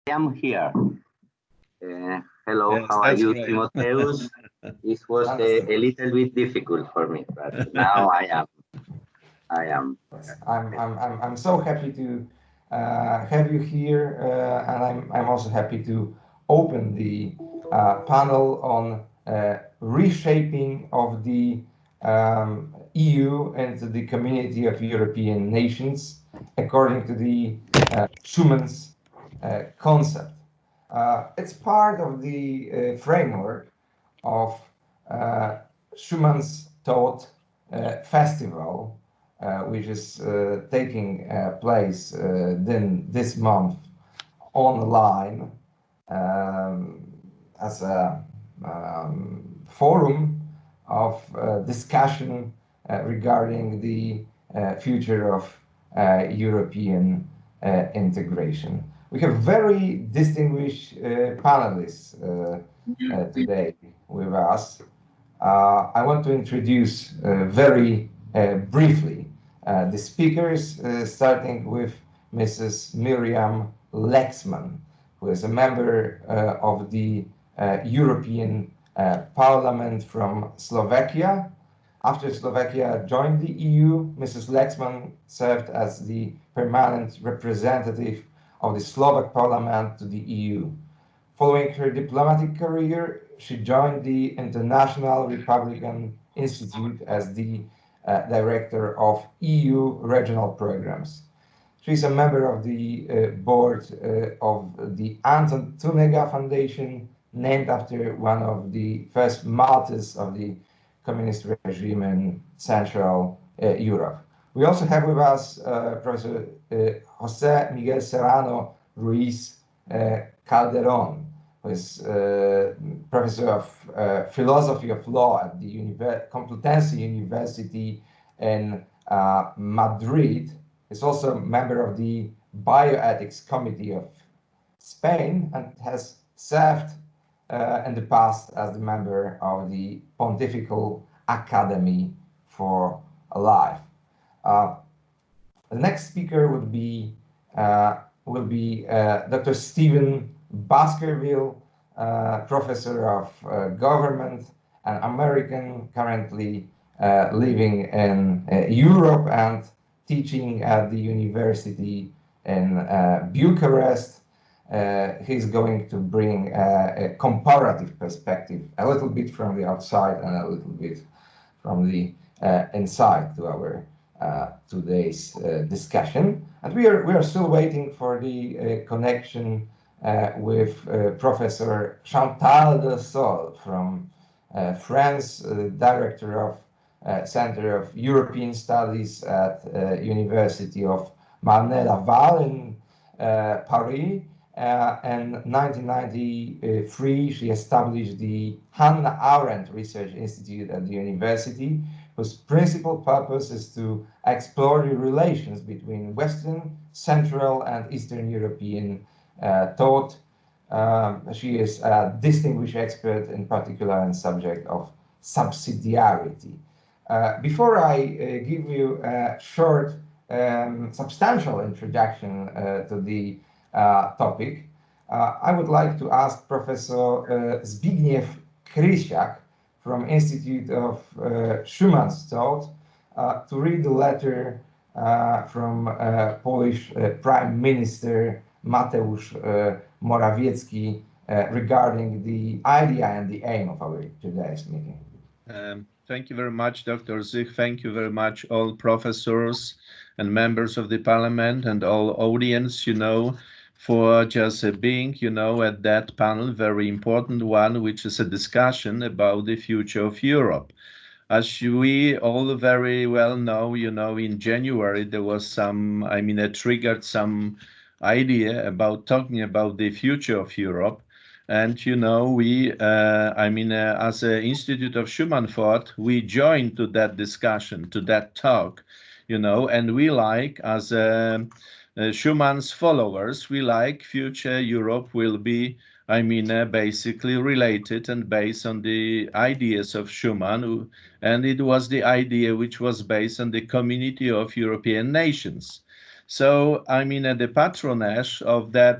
am here. Hello, Yes, how are you, great. Timotheus? This was a little bit difficult for me, but now I am. I'm so happy to have you here, and I'm also happy to open the panel on reshaping of the EU into the community of European nations according to the Schuman's concept. It's part of the framework of Schumann's Thought Festival, which is taking place this month online as a forum of discussion regarding the future of European integration. We have very distinguished panelists today with us. I want to introduce very briefly the speakers, starting with Mrs. Miriam Lexman, who is a member of the European Parliament from Slovakia. After Slovakia joined the EU, Mrs. Lexman served as the permanent representative of the Slovak Parliament to the EU. Following her diplomatic career, she joined the International Republican Institute as the director of EU regional programs. She is a member of the board of the Anton Tunega Foundation, named after one of the first martyrs of the communist regime in Central Europe. We also have with us Professor José Miguel Serrano Ruiz Calderón, who is professor of philosophy of law at the Complutense University in Madrid. He's also a member of the Bioethics Committee of Spain and has served in the past as the member of the Pontifical Academy for Life. The next speaker would be Dr. Stephen Baskerville, professor of government and American, currently living in Europe and teaching at the university in Bucharest. He's going to bring a comparative perspective, a little bit from the outside and a little bit from the inside to our today's discussion. And we are still waiting for the connection with Professor Chantal de Sol from France, director of Center of European Studies at University of Marne-la-Vallée in Paris. In 1993, she established the Hannah Arendt Research Institute at the university, whose principal purpose is to explore the relations between Western, Central, and Eastern European thought. She is a distinguished expert, in particular, in subject of subsidiarity. Before I give you a short, substantial introduction to the topic, I would like to ask Professor Zbigniew Krysiak from Institute of Schumann's Thought to read the letter from Polish Prime Minister Mateusz Morawiecki regarding the idea and the aim of our today's meeting. Thank you very much, Dr. Zich. Thank you very much, all professors and members of the parliament and all audience, for just being, at that panel, very important one, which is a discussion about the future of Europe. As we all very well know, in January, there was it triggered some idea about talking about the future of Europe. And, we, as an Institute of Schumann Thought, we joined to that discussion, to that talk, and we like, as Schumann's followers, we like future Europe will be, basically related and based on the ideas of Schumann. And it was the idea which was based on the community of European nations. So, I mean, the patronage of that,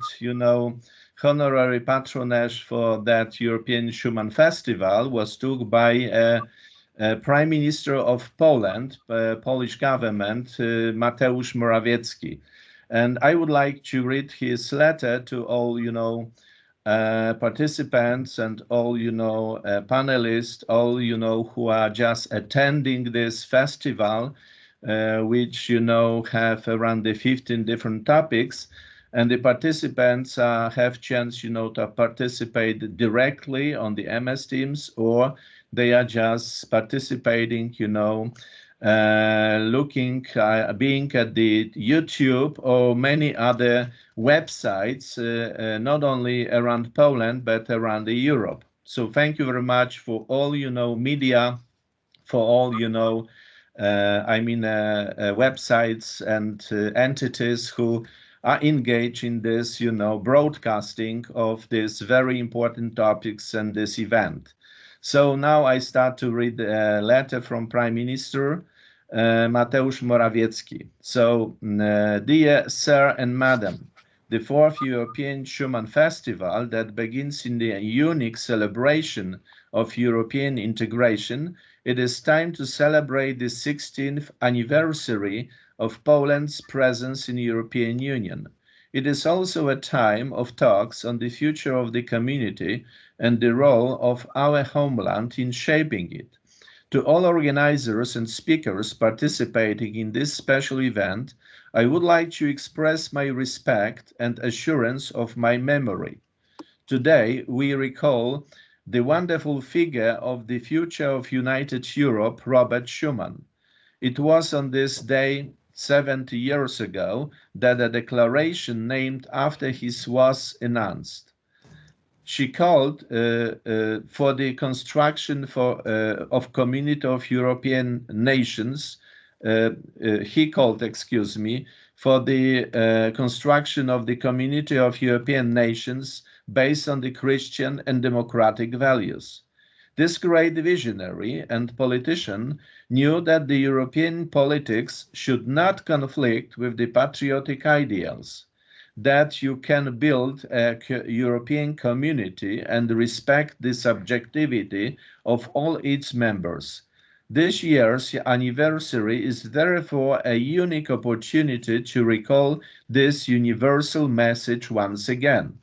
honorary patronage for that European Schuman Festival was took by Prime Minister of Poland, Polish government, Mateusz Morawiecki. And I would like to read his letter to all, participants and all, panelists, all, who are just attending this festival, which, have around the 15 different topics. And the participants have chance, to participate directly on the MS Teams, or they are just participating, looking, being at the YouTube or many other websites, not only around Poland, but around Europe. So thank you very much for all, media, for all, websites and entities who are engaged in this, broadcasting of these very important topics and this event. So now I start to read a letter from Prime Minister Mateusz Morawiecki. So, dear Sir and Madam, the fourth European Schuman Festival that begins in the unique celebration of European integration, it is time to celebrate the 16th anniversary of Poland's presence in the European Union. It is also a time of talks on the future of the community and the role of our homeland in shaping it. To all organizers and speakers participating in this special event, I would like to express my respect and assurance of my memory. Today, we recall the wonderful figure of the future of united Europe, Robert Schuman. It was on this day 70 years ago that a declaration named after him was announced. She called for the construction of community of European nations. He called, for the construction of the community of European nations based on the Christian and democratic values. This great visionary and politician knew that the European politics should not conflict with the patriotic ideals, that you can build a European community and respect the subjectivity of all its members. This year's anniversary is therefore a unique opportunity to recall this universal message once again.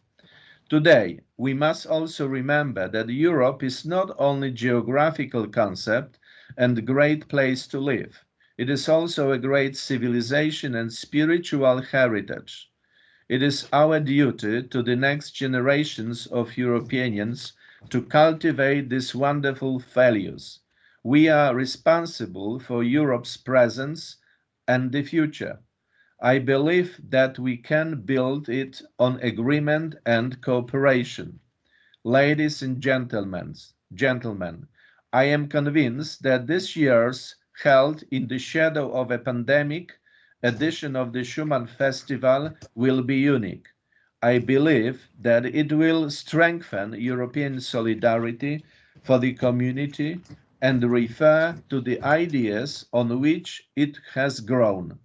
Today, we must also remember that Europe is not only a geographical concept and a great place to live. It is also a great civilization and spiritual heritage. It is our duty to the next generations of Europeans to cultivate these wonderful values. We are responsible for Europe's presence and the future. I believe that we can build it on agreement and cooperation. Ladies and gentlemen, I am convinced that this year's, held in the shadow of a pandemic, edition of the Schuman Festival will be unique. I believe that it will strengthen European solidarity for the community and refer to the ideas on which it has grown.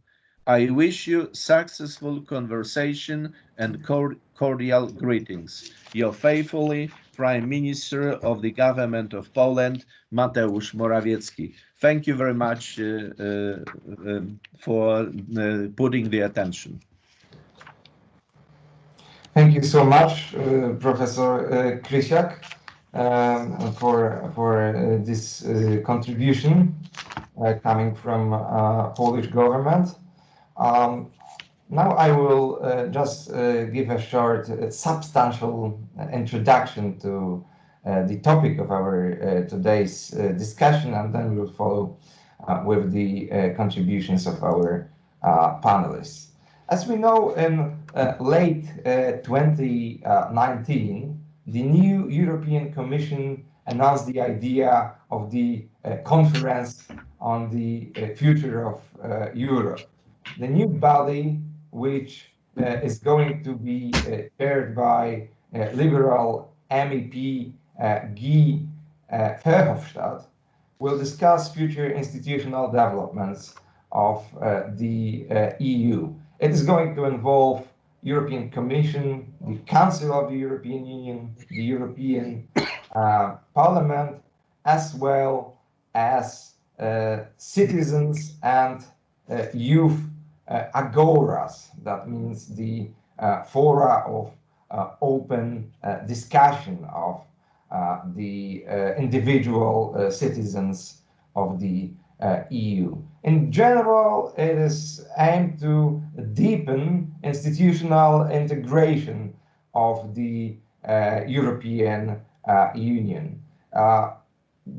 I wish you successful conversation and cordial greetings. Your faithfully, Prime Minister of the Government of Poland, Mateusz Morawiecki. Thank you very much for putting the attention. Thank you so much, Professor Krysiak, for this contribution coming from Polish government. Now I will just give a short, substantial introduction to the topic of our today's discussion, and then we will follow with the contributions of our panelists. As we know, in late 2019, the new European Commission announced the idea of the conference on the future of Europe. The new body, which is going to be chaired by Liberal MEP Guy Verhofstadt, will discuss future institutional developments of the EU. It is going to involve European Commission, the Council of the European Union, the European Parliament, as well as citizens and youth agoras. That means the fora of open discussion of the individual citizens of the EU. In general, it is aimed to deepen institutional integration of the European Union.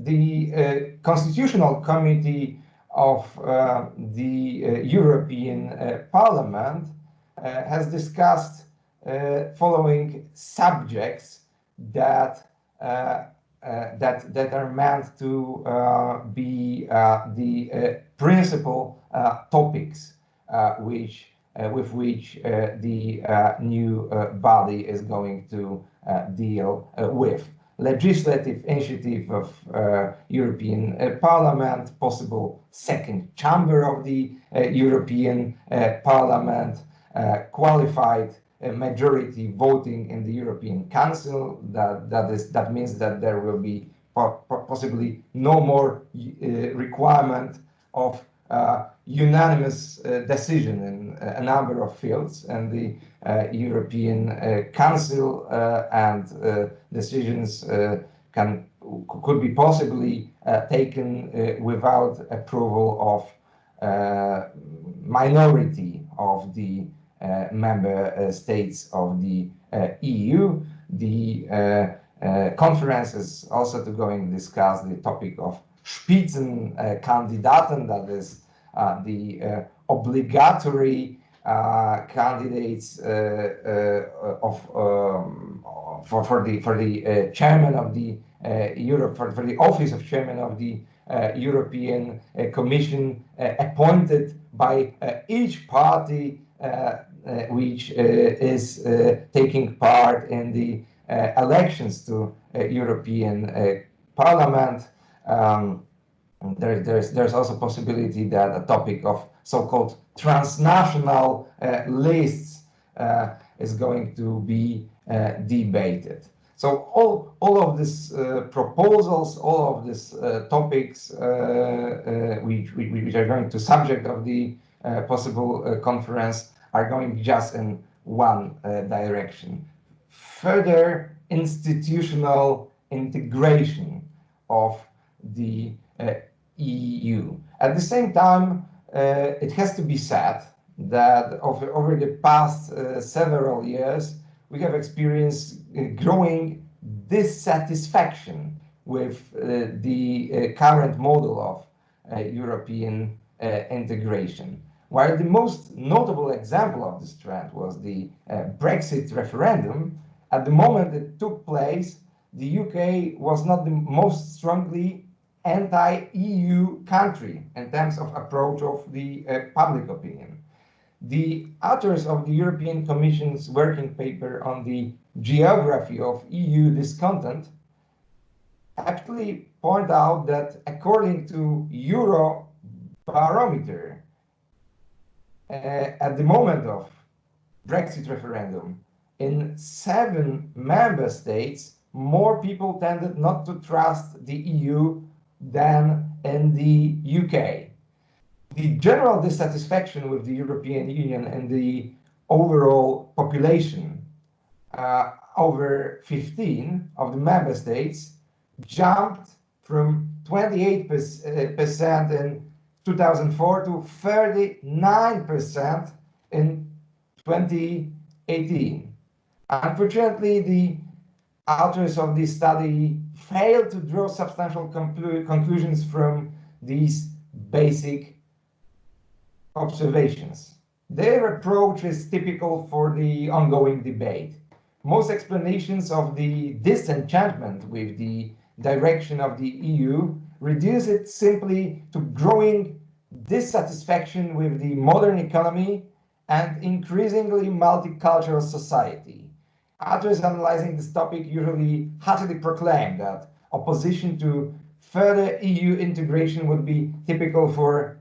The Constitutional Committee of the European Parliament has discussed following subjects that that are meant to be the principal topics with which the new body is going to deal with. Legislative initiative of European Parliament, possible second chamber of the European Parliament, qualified majority voting in the European Council. That means that there will be possibly no more requirement of unanimous decision in a number of fields, and the European Council and decisions could be possibly taken without approval of minority of the member states of the EU. The conference is also going to discuss the topic of Spitzenkandidaten, that is the obligatory candidates for the chairman of the for the office of chairman of the European Commission, appointed by each party which is taking part in the elections to European Parliament. There's also possibility that a topic of so-called transnational lists is going to be debated. So all of these proposals, all of these topics which are going to subject of the possible conference are going just in one direction: further institutional integration of the EU. At the same time, it has to be said that over the past several years, we have experienced growing dissatisfaction with the current model of European integration. While the most notable example of this trend was the Brexit referendum, at the moment it took place, the UK was not the most strongly anti-EU country in terms of approach of the public opinion. The authors of the European Commission's working paper on the geography of EU discontent actually point out that according to Eurobarometer, at the moment of Brexit referendum, in 7 member states, more people tended not to trust the EU than in the UK. The general dissatisfaction with the European Union and the overall population over 15 of the member states jumped from 28% in 2004 to 39% in 2018. Unfortunately, the authors of this study failed to draw substantial conclusions from these basic observations. Their approach is typical for the ongoing debate. Most explanations of the disenchantment with the direction of the EU reduce it simply to growing dissatisfaction with the modern economy and increasingly multicultural society. Authors analyzing this topic usually heartily proclaim that opposition to further EU integration would be typical for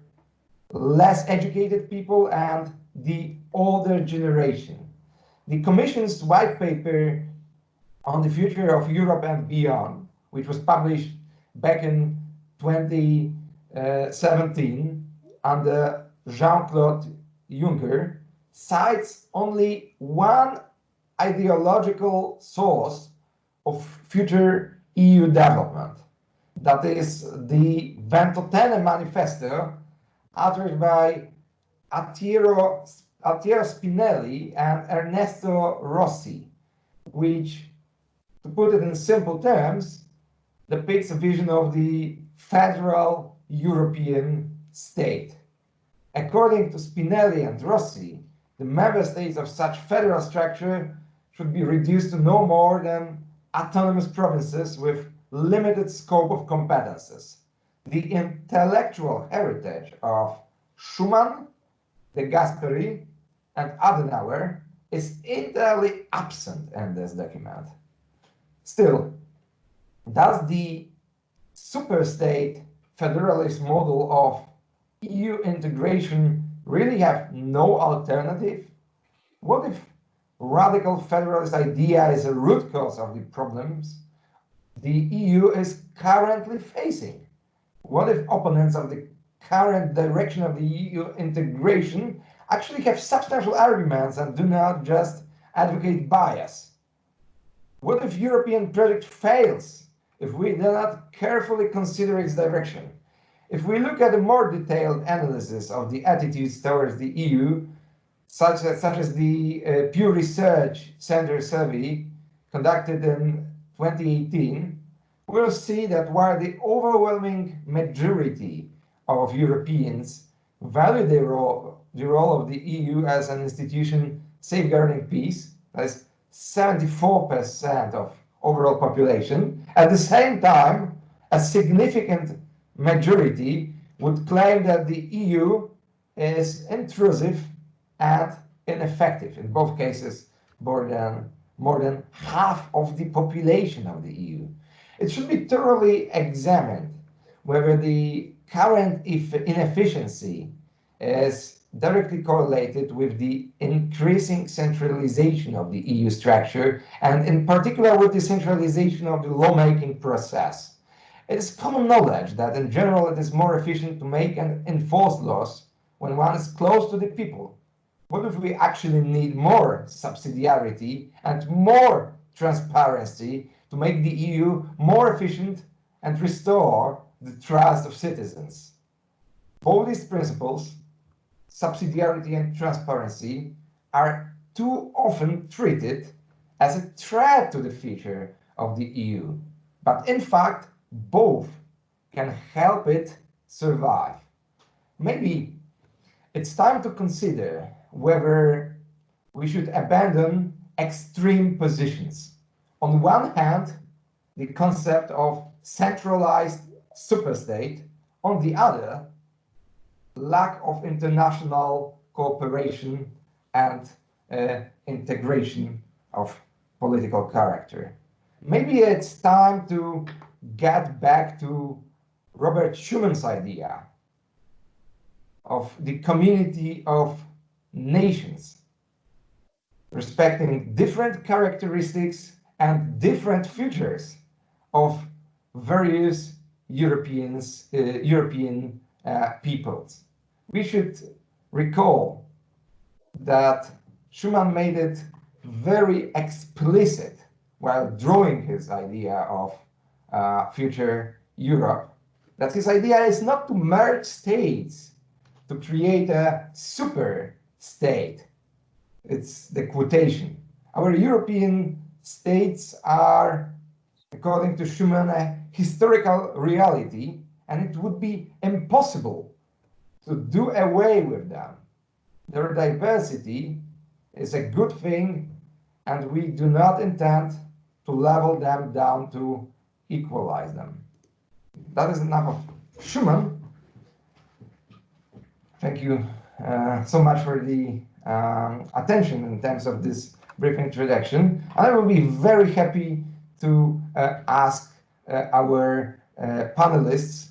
less educated people and the older generation. The Commission's white paper on the future of Europe and beyond, which was published back in 2017 under Jean-Claude Juncker, cites only one ideological source of future EU development. That is the Ventotene Manifesto, uttered by Altiero Spinelli and Ernesto Rossi, which, to put it in simple terms, depicts a vision of the federal European state. According to Spinelli and Rossi, the member states of such federal structure should be reduced to no more than autonomous provinces with limited scope of competences. The intellectual heritage of Schuman, de Gasperi, and Adenauer is entirely absent in this document. Still, does the superstate federalist model of EU integration really have no alternative? What if radical federalist idea is a root cause of the problems the EU is currently facing? What if opponents of the current direction of the EU integration actually have substantial arguments and do not just advocate bias? What if European project fails if we do not carefully consider its direction? If we look at a more detailed analysis of the attitudes towards the EU, such as the Pew Research Center survey conducted in 2018, we'll see that while the overwhelming majority of Europeans value the role of the EU as an institution safeguarding peace, that's 74% of overall population, at the same time, a significant majority would claim that the EU is intrusive and ineffective. In both cases, more than half of the population of the EU. It should be thoroughly examined whether the current inefficiency is directly correlated with the increasing centralization of the EU structure, and in particular with the centralization of the lawmaking process. It is common knowledge that in general it is more efficient to make and enforce laws when one is close to the people. What if we actually need more subsidiarity and more transparency to make the EU more efficient and restore the trust of citizens? Both these principles, subsidiarity and transparency, are too often treated as a threat to the future of the EU. But in fact, both can help it survive. Maybe it's time to consider whether we should abandon extreme positions. On one hand, the concept of centralized superstate, on the other, lack of international cooperation and integration of political character. Maybe it's time to get back to Robert Schuman's idea of the community of nations, respecting different characteristics and different futures of various European peoples. We should recall that Schuman made it very explicit while drawing his idea of future Europe, that his idea is not to merge states to create a super state. It's the quotation. Our European states are, according to Schuman, a historical reality, and it would be impossible to do away with them. Their diversity is a good thing, and we do not intend to level them down to equalize them. That is enough of Schuman. Thank you so much for the attention in terms of this brief introduction. I will be very happy to ask our panelists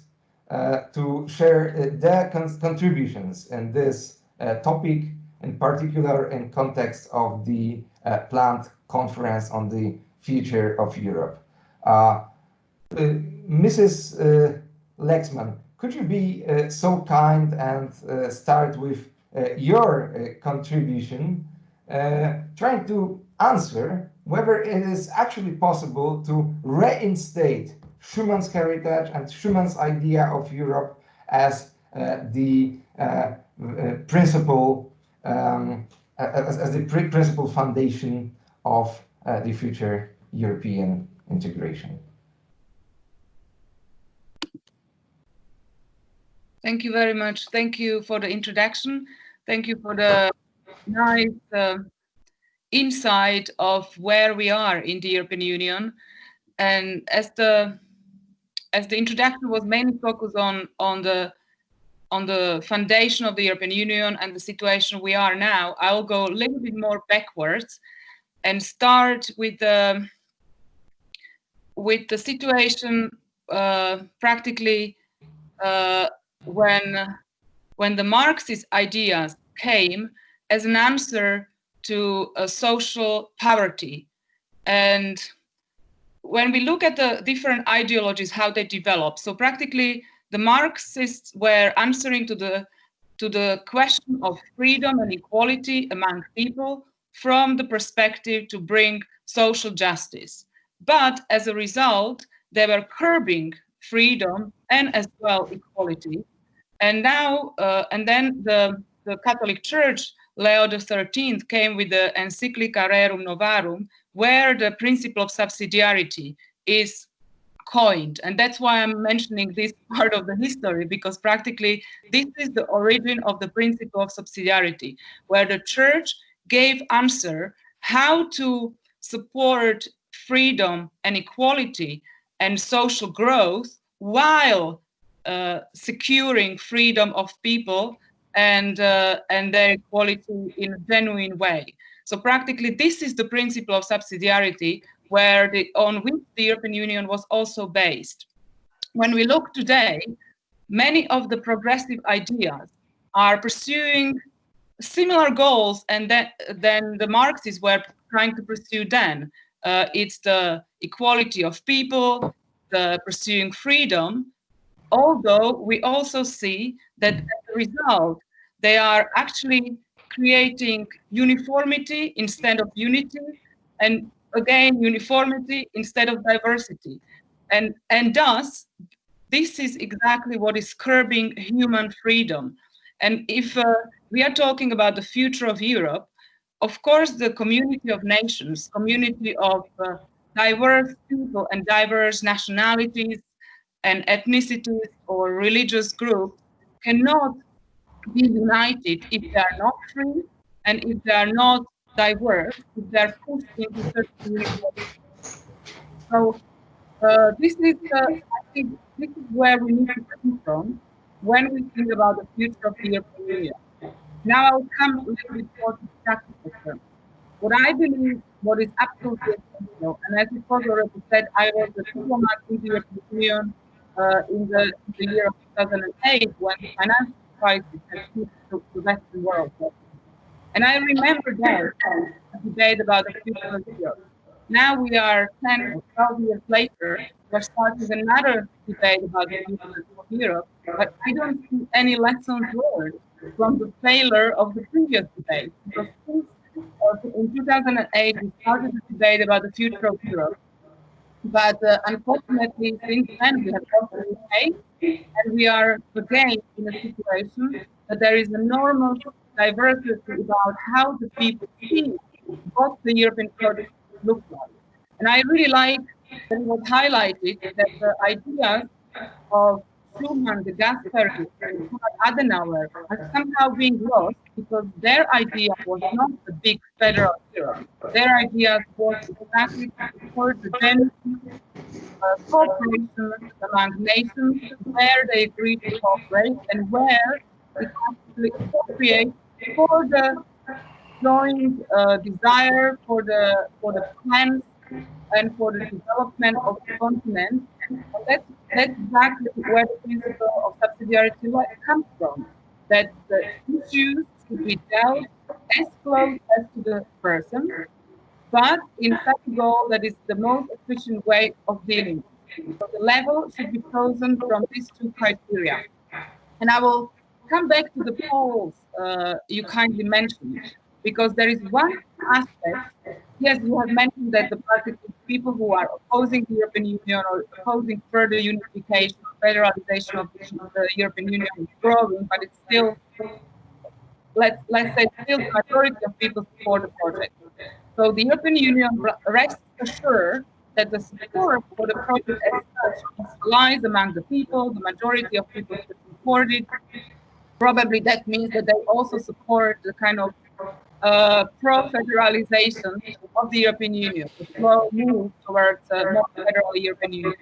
to share their contributions in this topic in particular in context of the planned conference on the future of Europe. Mrs. Lexman, could you be so kind and start with your contribution, trying to answer whether it is actually possible to reinstate Schuman's heritage and Schuman's idea of Europe as the principal principal foundation of the future European integration. Thank you very much. Thank you for the introduction. Thank you for the nice insight of where we are in the European Union. And as the introduction was mainly focused on the foundation of the European Union and the situation we are now, I will go a little bit more backwards and start with the situation practically when the Marxist ideas came as an answer to social poverty. And when we look at the different ideologies, how they develop, so practically the Marxists were answering to the question of freedom and equality among people from the perspective to bring social justice. But as a result, they were curbing freedom and as well equality. And now, and then the Catholic Church, Leo XIII, came with the Encyclica Rerum Novarum, where the principle of subsidiarity is coined. And that's why I'm mentioning this part of the history, because practically this is the origin of the principle of subsidiarity, where the church gave answer how to support freedom and equality and social growth while securing freedom of people and their equality in a genuine way. So practically, this is the principle of subsidiarity on which the European Union was also based. When we look today, many of the progressive ideas are pursuing similar goals and than the Marxists were trying to pursue then. It's the equality of people, the pursuing freedom, although we also see that as a result, they are actually creating uniformity instead of unity, and again, uniformity instead of diversity. And thus, this is exactly what is curbing human freedom. And if we are talking about the future of Europe, of course, the community of nations, community of diverse people and diverse nationalities and ethnicities or religious groups cannot be united if they are not free and if they are not diverse, if they are pushed into certain uniforms. So this is, I think, this is where we need to come from when we think about the future of the European Union. Now I'll come a little bit more to practical terms. What I believe, what is absolutely essential, and as it was already said, I was a diplomat in the European Union in the year of 2008 when the financial crisis had hit the Western world. And I remember then a debate about the future of Europe. Now we are 10 or 12 years later, we're starting another debate about the future of Europe, but I don't see any lessons learned from the failure of the previous debate. Because in 2008, we started the debate about the future of Europe, but unfortunately, since then, we have lost the debate, and we are again in a situation that there is enormous diversity about how the people see what the European project looks like. And I really like that it was highlighted that the ideas of Schuman, the Gasperi, and Adenauer are somehow being lost because their idea was not the big federal Europe. Their idea was exactly to support the genuine cooperation among nations where they agree to cooperate and where it's actually appropriate for the joint desire, for the plans, and for the development of the continent. And that's exactly where the principle of subsidiarity comes from, that the issues should be dealt as close as to the person, but in such a goal that is the most efficient way of dealing. So the level should be chosen from these two criteria. And I will come back to the polls you kindly mentioned, because there is one aspect. Yes, you have mentioned that the people who are opposing the European Union or opposing further unification, federalization of the European Union is growing, but it's still, let's say, still the majority of people support the project. So the European Union rests assured that the support for the project as such lies among the people. The majority of people support it. Probably that means that they also support the kind of pro-federalization of the European Union, the slow move towards a more federal European Union.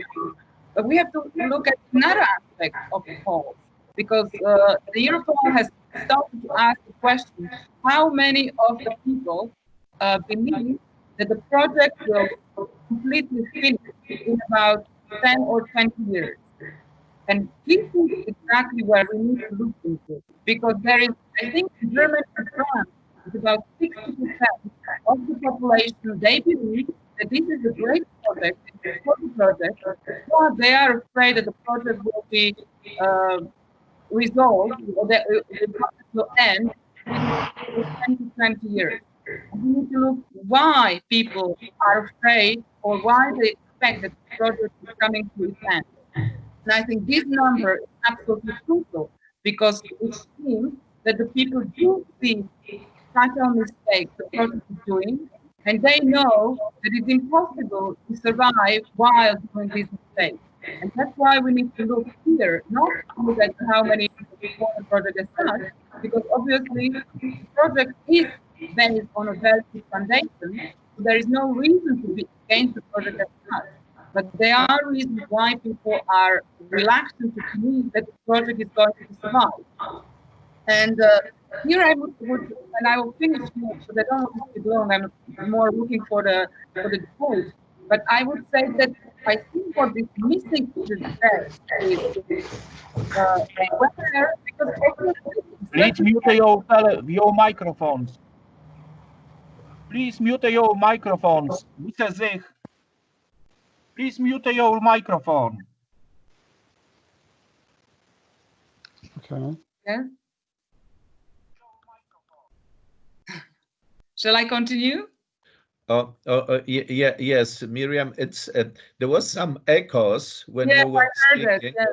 But we have to look at another aspect of the polls, because the Europoll has started to ask the question: how many of the people believe that the project will completely finish in about 10 or 20 years? And this is exactly where we need to look into, because there is, I think, in Germany and France, it's about 60% of the population, they believe that this is a great project, it's a important project, but they are afraid that the project will be resolved, or that the project will end in 10 to 20 years. And we need to look why people are afraid, or why they expect that the project is coming to its end. And I think this number is absolutely crucial, because it seems that the people do see fatal mistakes the project is doing, and they know that it's impossible to survive while doing these mistakes. And that's why we need to look here, not to look at how many support the project as such, because obviously the project is based on a very good foundation, so there is no reason to be against the project as such. But there are reasons why people are reluctant to believe that the project is going to survive. And here I would, and I will finish here because I don't want to keep long. I'm more looking for the debate. But I would say that I think what is missing in the debate is whether, because obviously, Please mute your microphones. Please mute your microphones. Mr. Zich, please mute your microphone. Okay. Yeah. Shall I continue? Yes, Miriam. It's there was some echoes when Yes, you were I heard speaking. it, yes.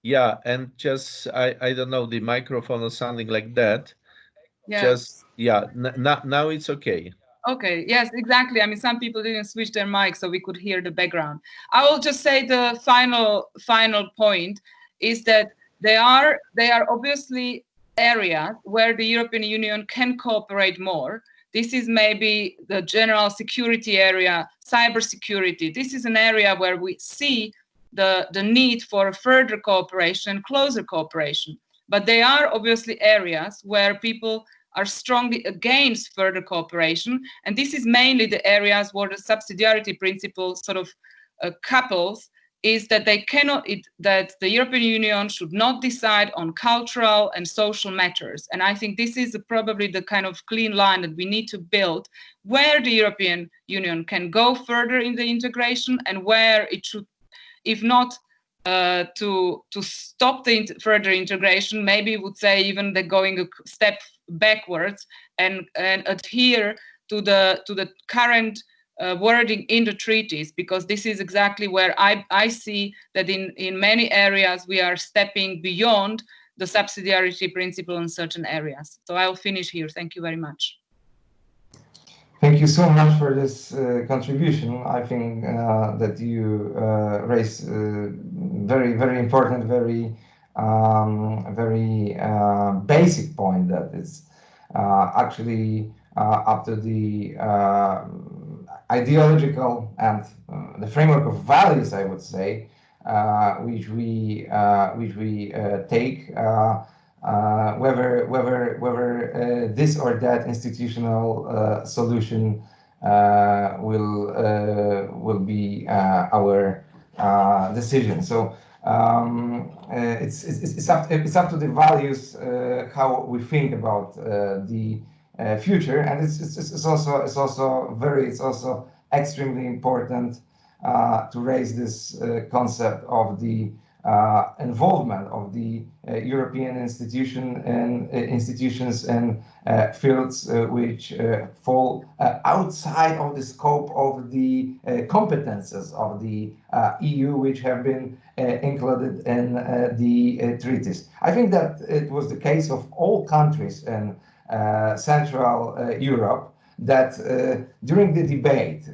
Yeah, and just I don't know, the microphone or something like that. Yes. Just yeah, now it's okay. Okay, yes, exactly. I mean, some people didn't switch their mic, so we could hear the background. I will just say the final point is that there are obviously areas where the European Union can cooperate more. This is maybe the general security area, cybersecurity. This is an area where we see the need for further cooperation, closer cooperation. But there are obviously areas where people are strongly against further cooperation. And this is mainly the areas where the subsidiarity principle sort of couples, is that they cannot, that the European Union should not decide on cultural and social matters. And I think this is probably the kind of clean line that we need to build, where the European Union can go further in the integration and where it should, if not to stop the further integration, maybe would say even the going a step backwards and adhere to the current wording in the treaties, because this is exactly where I see that in many areas we are stepping beyond the subsidiarity principle in certain areas. So I'll finish here. Thank you very much. Thank you so much for this contribution. I think that you raised very, very important, very basic point that is actually up to the ideological and the framework of values, I would say, which we take. Whether this or that institutional solution will be our decision. So it's up to the values, how we think about the future. And it's also extremely important to raise this concept of the involvement of the European institutions and fields which fall outside of the scope of the competences of the EU, which have been included in the treaties. I think that it was the case of all countries in Central Europe that during the debate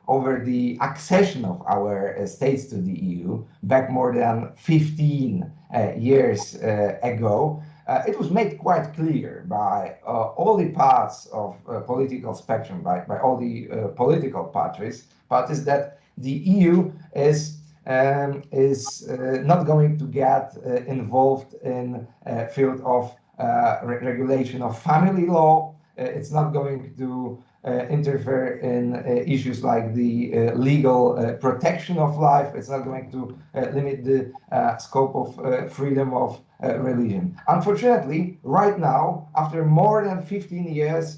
over the accession of our states to the EU back more than 15 years ago, it was made quite clear by all the parts of political spectrum, by all the political parties that the EU is not going to get involved in field of regulation of family law. It's not going to interfere in issues like the legal protection of life. It's not going to limit the scope of freedom of religion. Unfortunately, right now, after more than 15 years,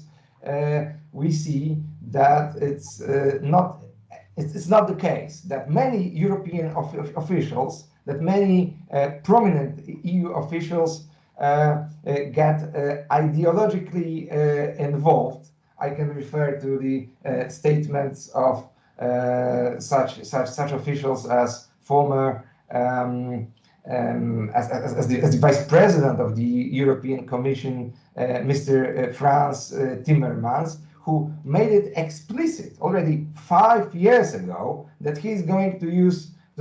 we see that it's not the case, that many European officials, that many prominent EU officials get ideologically involved. I can refer to the statements of such officials as former as the Vice President of the European Commission, Mr. Franz Timmermans, who made it explicit already 5 years ago that he's going to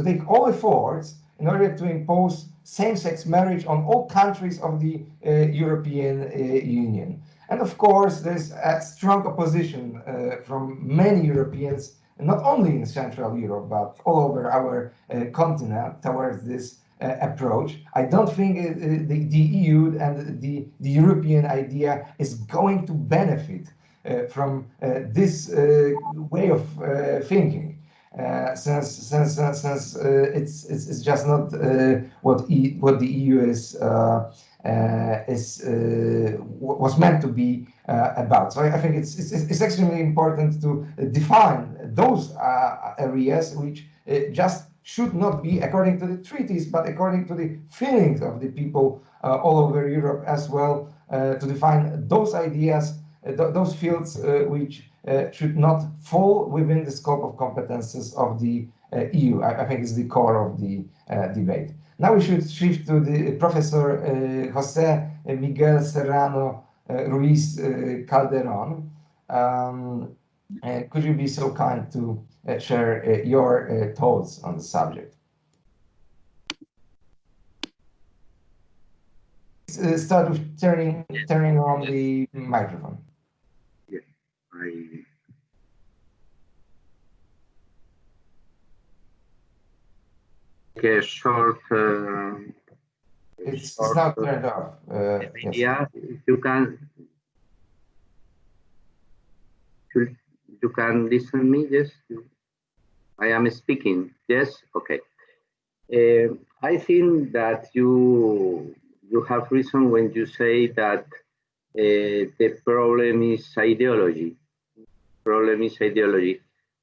take all efforts in order to impose same-sex marriage on all countries of the European Union. And of course, there's a strong opposition from many Europeans, not only in Central Europe, but all over our continent towards this approach. I don't think the EU and the European idea is going to benefit from this way of thinking. Since it's just not what the EU was meant to be about. So I think it's extremely important to define those areas which just should not be according to the treaties, but according to the feelings of the people all over Europe as well, to define those ideas, those fields which should not fall within the scope of competences of the EU. I think it's the core of the debate. Now we should shift to the Professor Jose Miguel Serrano Ruiz Calderon. Could you be so kind to share your thoughts on the subject? Start with turning on the microphone. Yes, a short. It's not turned off. Yes. Yeah, if you can listen me. Yes, I am speaking. Yes, okay. I think that you have reason when you say that the problem is ideology.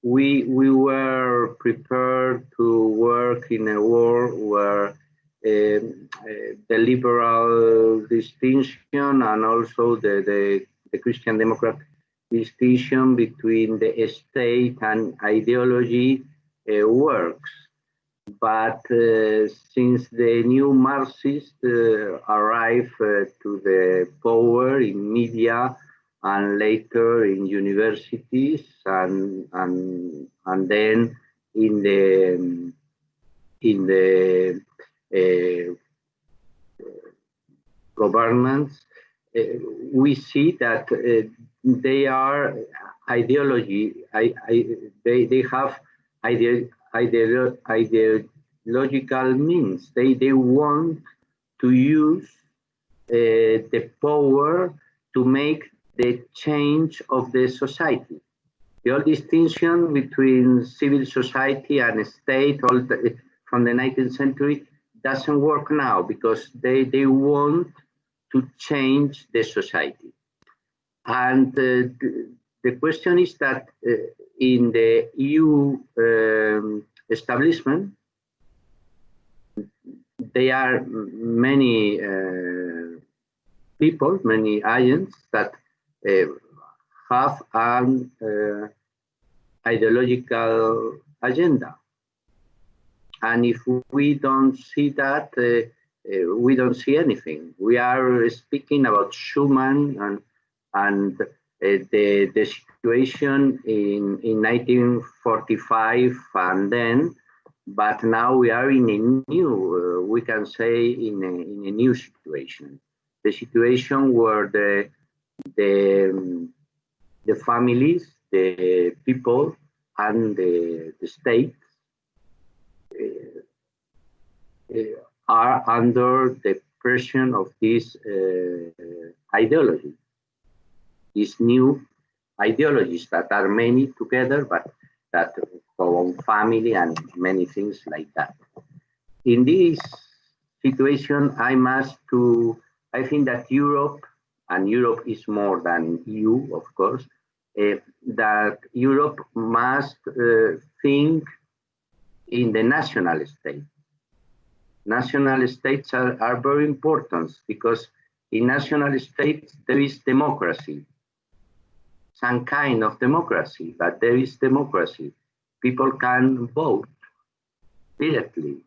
We were prepared to work in a world where the liberal distinction and also the Christian Democrat distinction between the state and ideology works. But since the new Marxists arrived to the power in media and later in universities and then in the governments, we see that they are ideology. They have ideological means. They want to use the power to make the change of the society. The old distinction between civil society and state from the 19th century doesn't work now because they want to change the society. And the question is that in the EU establishment, there are many people, many agents that have an ideological agenda. And if we don't see that, we don't see anything. We are speaking about Schuman and the situation in 1945 and then, but now we are in a new, we can say in a new situation. The situation where the families, the people, and the state are under the pressure of this ideology, these new ideologies that are many together, but that go on family and many things like that. In this situation, I think that Europe, and Europe is more than EU, of course, that Europe must think in the national state. National states are very important because in national states there is democracy, some kind of democracy, but there is democracy. People can vote directly,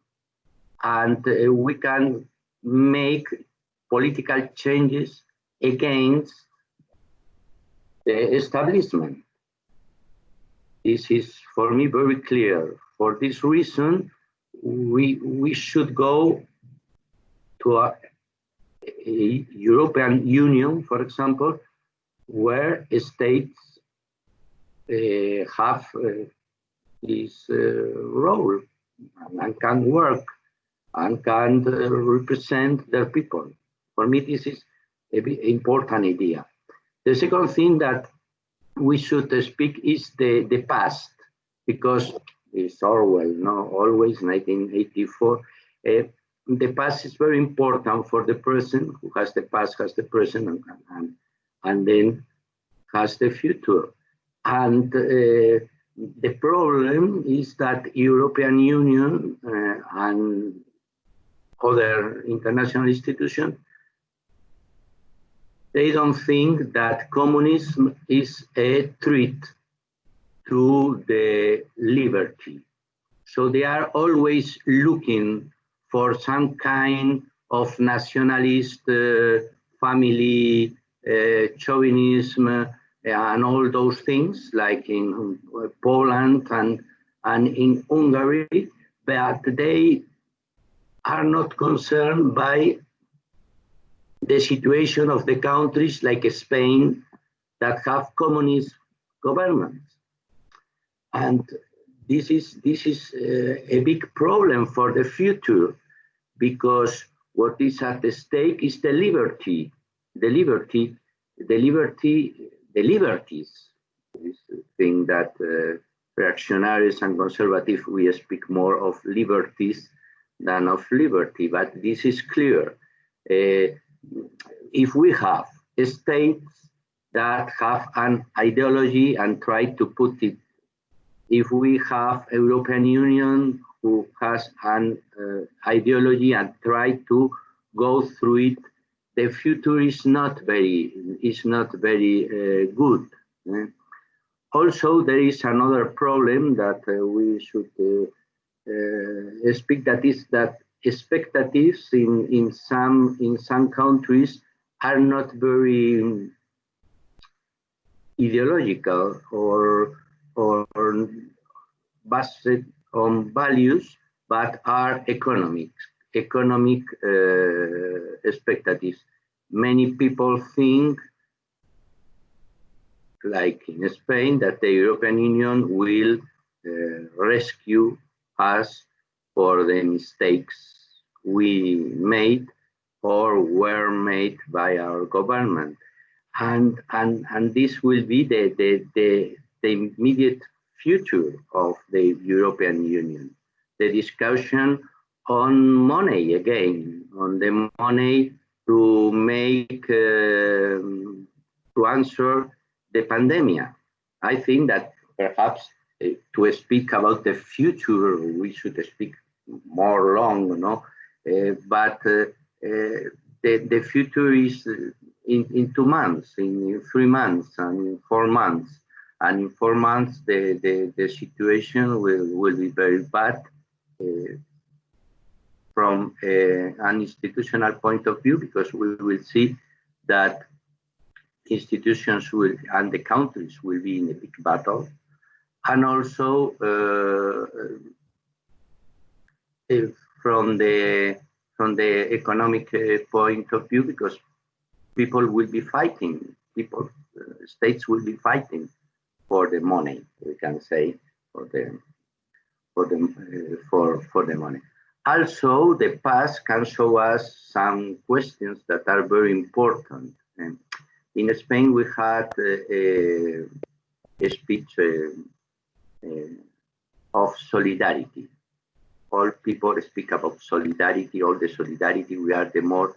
and we can make political changes against the establishment. This is for me very clear. For this reason, we should go to a European Union, for example, where states have this role and can work and can represent their people. For me, this is an important idea. The second thing that we should speak is the past, because it's Orwell, no, always 1984. The past is very important for the person who has the past, has the present, and then has the future. And the problem is that European Union and other international institutions, they don't think that communism is a threat to the liberty. So they are always looking for some kind of nationalist family chauvinism and all those things, like in Poland and in Hungary, but they are not concerned by the situation of the countries like Spain that have communist governments. And this is a big problem for the future, because what is at the stake is the liberties. This thing that reactionaries and conservatives, we speak more of liberties than of liberty, but this is clear. If we have states that have an ideology and try to put it, if we have European Union who has an ideology and try to go through it, the future is not very good. Also, there is another problem that we should speak, that is that expectations in some countries are not very ideological or based on values, but are economic expectations. Many people think, like in Spain, that the European Union will rescue us for the mistakes we made or were made by our government. And this will be the immediate future of the European Union. The discussion on money again, on the money to make to answer the pandemic. I think that perhaps to speak about the future, we should speak more long, no? But the future is in 2 months, in 3 months, and in 4 months. And in 4 months, the situation will be very bad from an institutional point of view, because we will see that institutions will and the countries will be in a big battle, and also from the economic point of view, because people will be fighting, states will be fighting for the money, we can say, for the money. Also, the past can show us some questions that are very important. In Spain, we had a speech of solidarity. All people speak about solidarity, all the solidarity. We are the more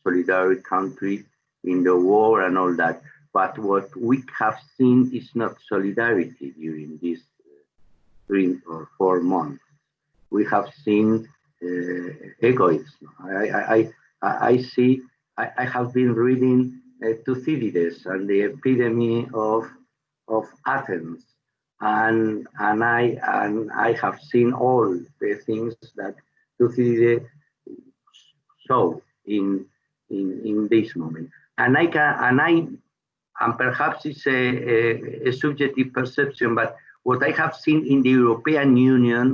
solidary country in the war and all that. But what we have seen is not solidarity during these 3 or 4 months. We have seen egoism. I have been reading Thucydides and the epidemic of Athens, and I have seen all the things that Thucydides saw in this moment, and perhaps it's a subjective perception, but what I have seen in the European Union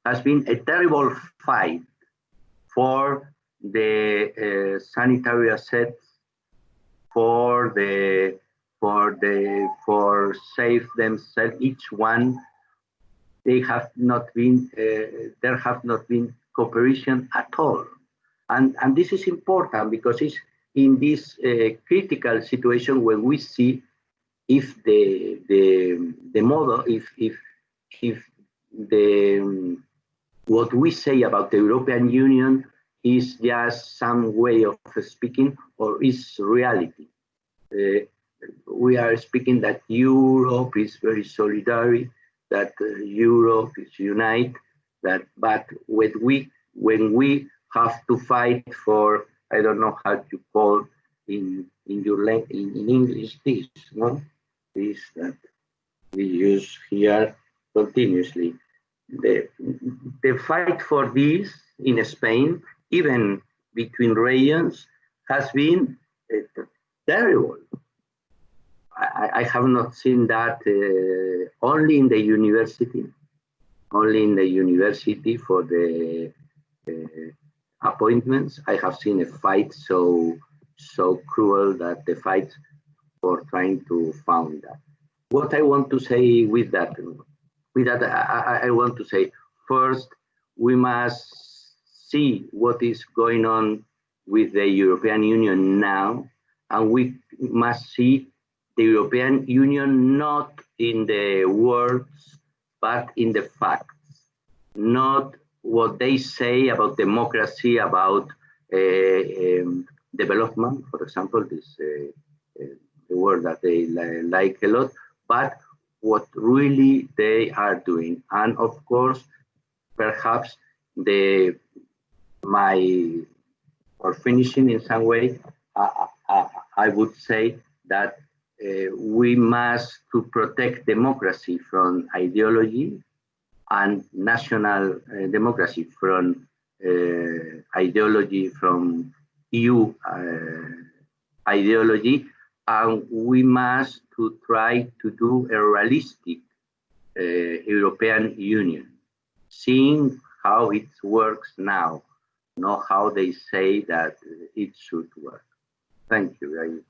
has been a terrible fight for the sanitary assets, for save themselves, each one. There have not been cooperation at all, and this is important because it's in this critical situation where we see if the model, if what we say about the European Union is just some way of speaking or is reality. We are speaking that Europe is very solidary, that Europe is united, but when we have to fight for, I don't know how to call in English this, no? This that we use here continuously. The fight for this in Spain, even between regions, has been terrible. I have not seen that only in the university for the appointments. I have seen a fight so cruel that the fight for trying to found that. What I want to say with that, I want to say, first, we must see what is going on with the European Union now, and we must see the European Union not in the words, but in the facts, not what they say about democracy, about development, for example, this the word that they like a lot, but what really they are doing. And of course, perhaps for finishing in some way, I would say that we must to protect democracy from ideology and national democracy from ideology, from EU ideology, and we must to try to do a realistic European Union, seeing how it works now, not how they say that it should work. Thank you.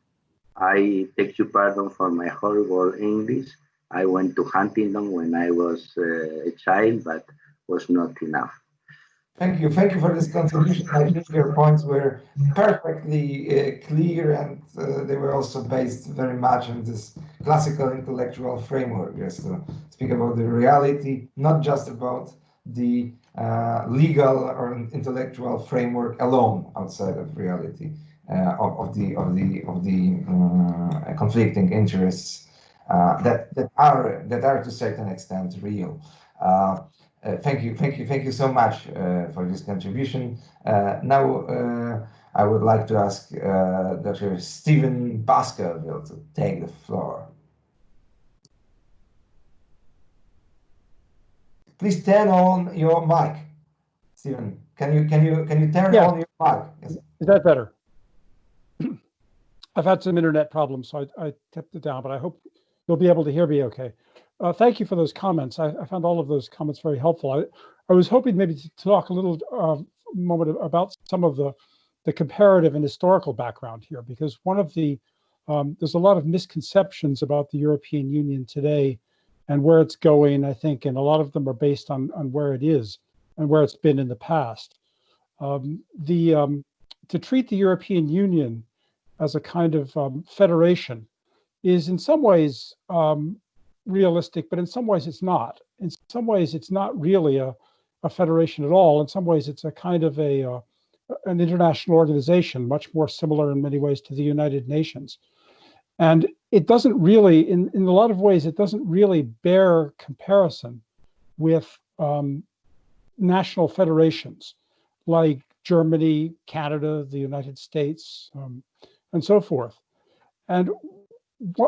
I take you pardon for my horrible English. I went to Huntington when I was a child, but was not enough. Thank you for this contribution. I think your points were perfectly clear, and they were also based very much on this classical intellectual framework. Yes, to speak about the reality, not just about the legal or intellectual framework alone outside of reality. of the conflicting interests that are to a certain extent real. Thank you so much for this contribution. Now I would like to ask Dr. Stephen Baskerville to take the floor. Please turn on your mic, Stephen. Can you turn on your mic? Yes. Is that better? I've had some internet problems, so I kept it down, but I hope you'll be able to hear me okay. Thank you for those comments. I found all of those comments very helpful. I was hoping maybe to talk a little moment about some of the comparative and historical background here, because one of the there's a lot of misconceptions about the European Union today and where it's going, I think, and a lot of them are based on where it is and where it's been in the past. To treat the European Union as a kind of federation is in some ways realistic, but in some ways it's not. In some ways it's not really a federation at all. In some ways it's a kind of an international organization, much more similar in many ways to the United Nations. And it doesn't really, in a lot of ways, it doesn't really bear comparison with national federations like Germany, Canada, the United States, and so forth. And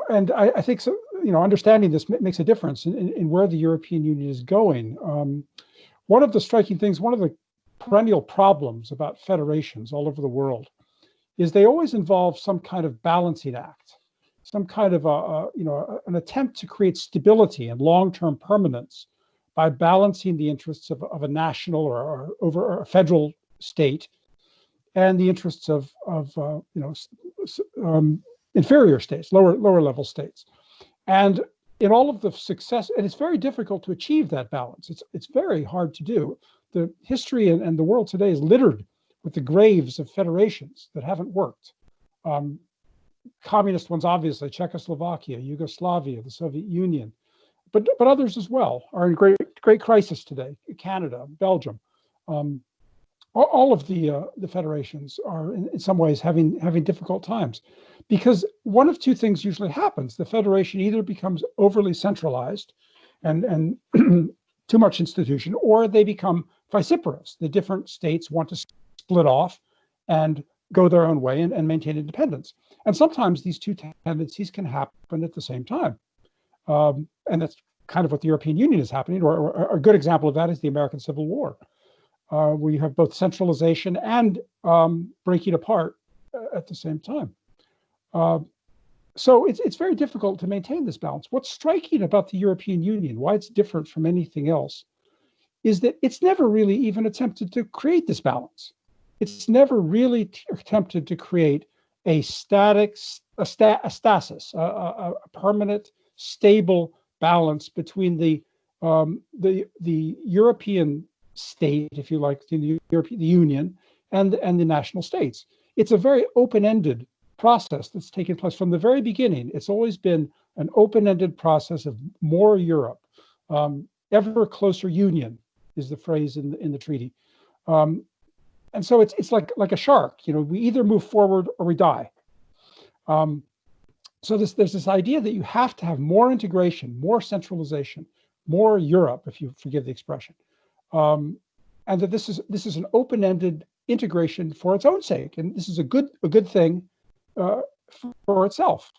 I think so, understanding this makes a difference in where the European Union is going. One of the striking things, one of the perennial problems about federations all over the world is they always involve some kind of balancing act, some kind of an attempt to create stability and long-term permanence by balancing the interests of a national or over a federal state and the interests of inferior states, lower level states. And in all of the success, and it's very difficult to achieve that balance. It's very hard to do. The history and the world today is littered with the graves of federations that haven't worked. Communist ones, obviously, Czechoslovakia, Yugoslavia, the Soviet Union, but others as well are in great crisis today. Canada, Belgium, all of the federations are in some ways having difficult times, because one of two things usually happens: the federation either becomes overly centralized and too much institution, or they become vociferous. The different states want to split off and go their own way and maintain independence. And sometimes these two tendencies can happen at the same time. And that's kind of what the European Union is happening, or a good example of that is the American Civil War, where you have both centralization and breaking apart at the same time. So it's very difficult to maintain this balance. What's striking about the European Union, why it's different from anything else, is that it's never really even attempted to create this balance. It's never really attempted to create a stasis, a permanent, stable balance between the European state, if you like, the Union, and the national states. It's a very open-ended process that's taken place from the very beginning. It's always been an open-ended process of more Europe, ever closer union is the phrase in the treaty. And so it's like a shark, we either move forward or we die. So there's this idea that you have to have more integration, more centralization, more Europe, if you forgive the expression, and that this is an open-ended integration for its own sake, and this is a good thing for itself.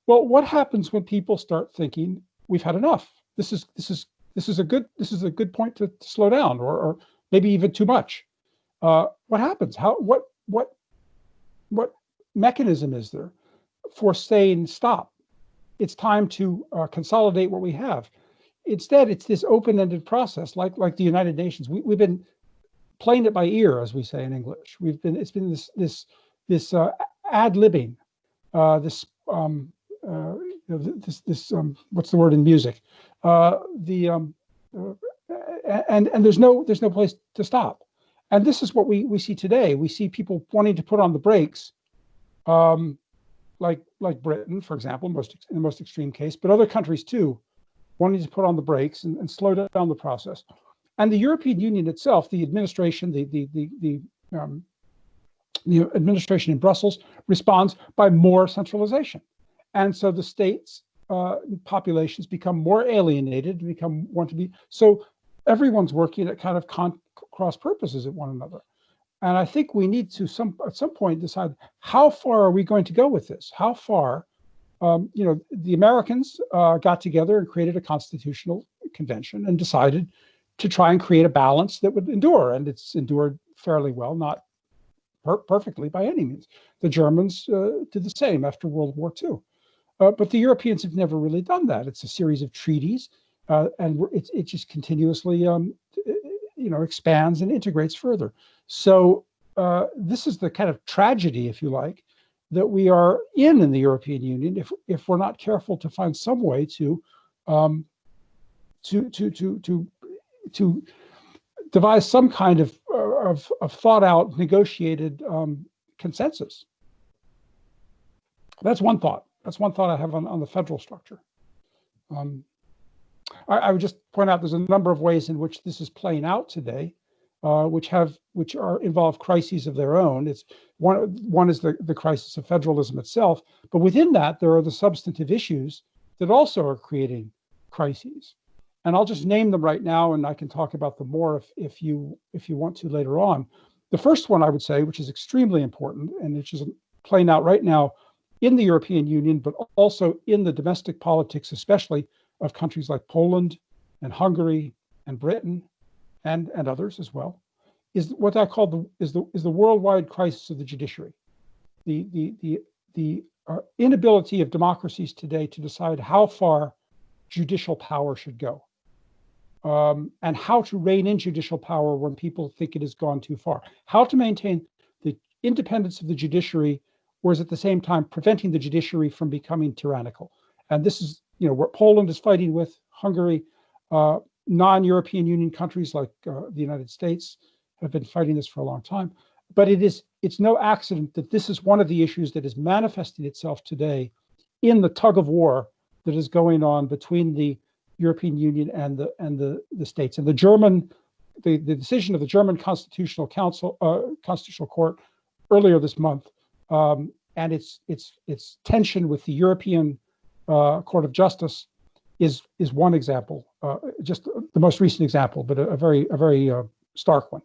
Well, what happens when people start thinking we've had enough? This is a good point to slow down, or maybe even too much. What happens? What mechanism is there for saying stop? It's time to consolidate what we have. Instead, it's this open-ended process, like the United Nations. We've been playing it by ear, as we say in English. It's been this ad-libbing, this what's the word in music? And there's no place to stop. And this is what we see today. We see people wanting to put on the brakes, like Britain, for example, in the most extreme case, but other countries too, wanting to put on the brakes and slow down the process. And the European Union itself, the administration, the the administration in Brussels responds by more centralization. And so the states' populations become more alienated, want to be, so everyone's working at kind of cross purposes at one another. And I think we need to at some point decide, how far are we going to go with this? How far, the Americans got together and created a constitutional convention and decided to try and create a balance that would endure. And it's endured fairly well, not perfectly by any means. The Germans did the same after World War II. But the Europeans have never really done that. It's a series of treaties, and it just continuously expands and integrates further. So this is the kind of tragedy, if you like, that we are in the European Union if we're not careful to find some way to devise some kind of thought out, negotiated consensus. That's one thought. That's one thought I have on the federal structure. I would just point out there's a number of ways in which this is playing out today, which involve crises of their own. It's one is the crisis of federalism itself, but within that there are the substantive issues that also are creating crises. And I'll just name them right now, and I can talk about them more if you want to later on. The first one I would say, which is extremely important, and it's just playing out right now in the European Union, but also in the domestic politics, especially of countries like Poland and Hungary and Britain and others as well, is what I call the worldwide crisis of the judiciary. The inability of democracies today to decide how far judicial power should go, and how to rein in judicial power when people think it has gone too far, how to maintain the independence of the judiciary, whereas at the same time preventing the judiciary from becoming tyrannical. And this is, what Poland is fighting with, Hungary, non-European Union countries like the United States have been fighting this for a long time. But it's no accident that this is one of the issues that is manifesting itself today in the tug of war that is going on between the European Union and the states. And the decision of the German Constitutional Court earlier this month, and its tension with the European Court of Justice is one example, just the most recent example, but a very stark one.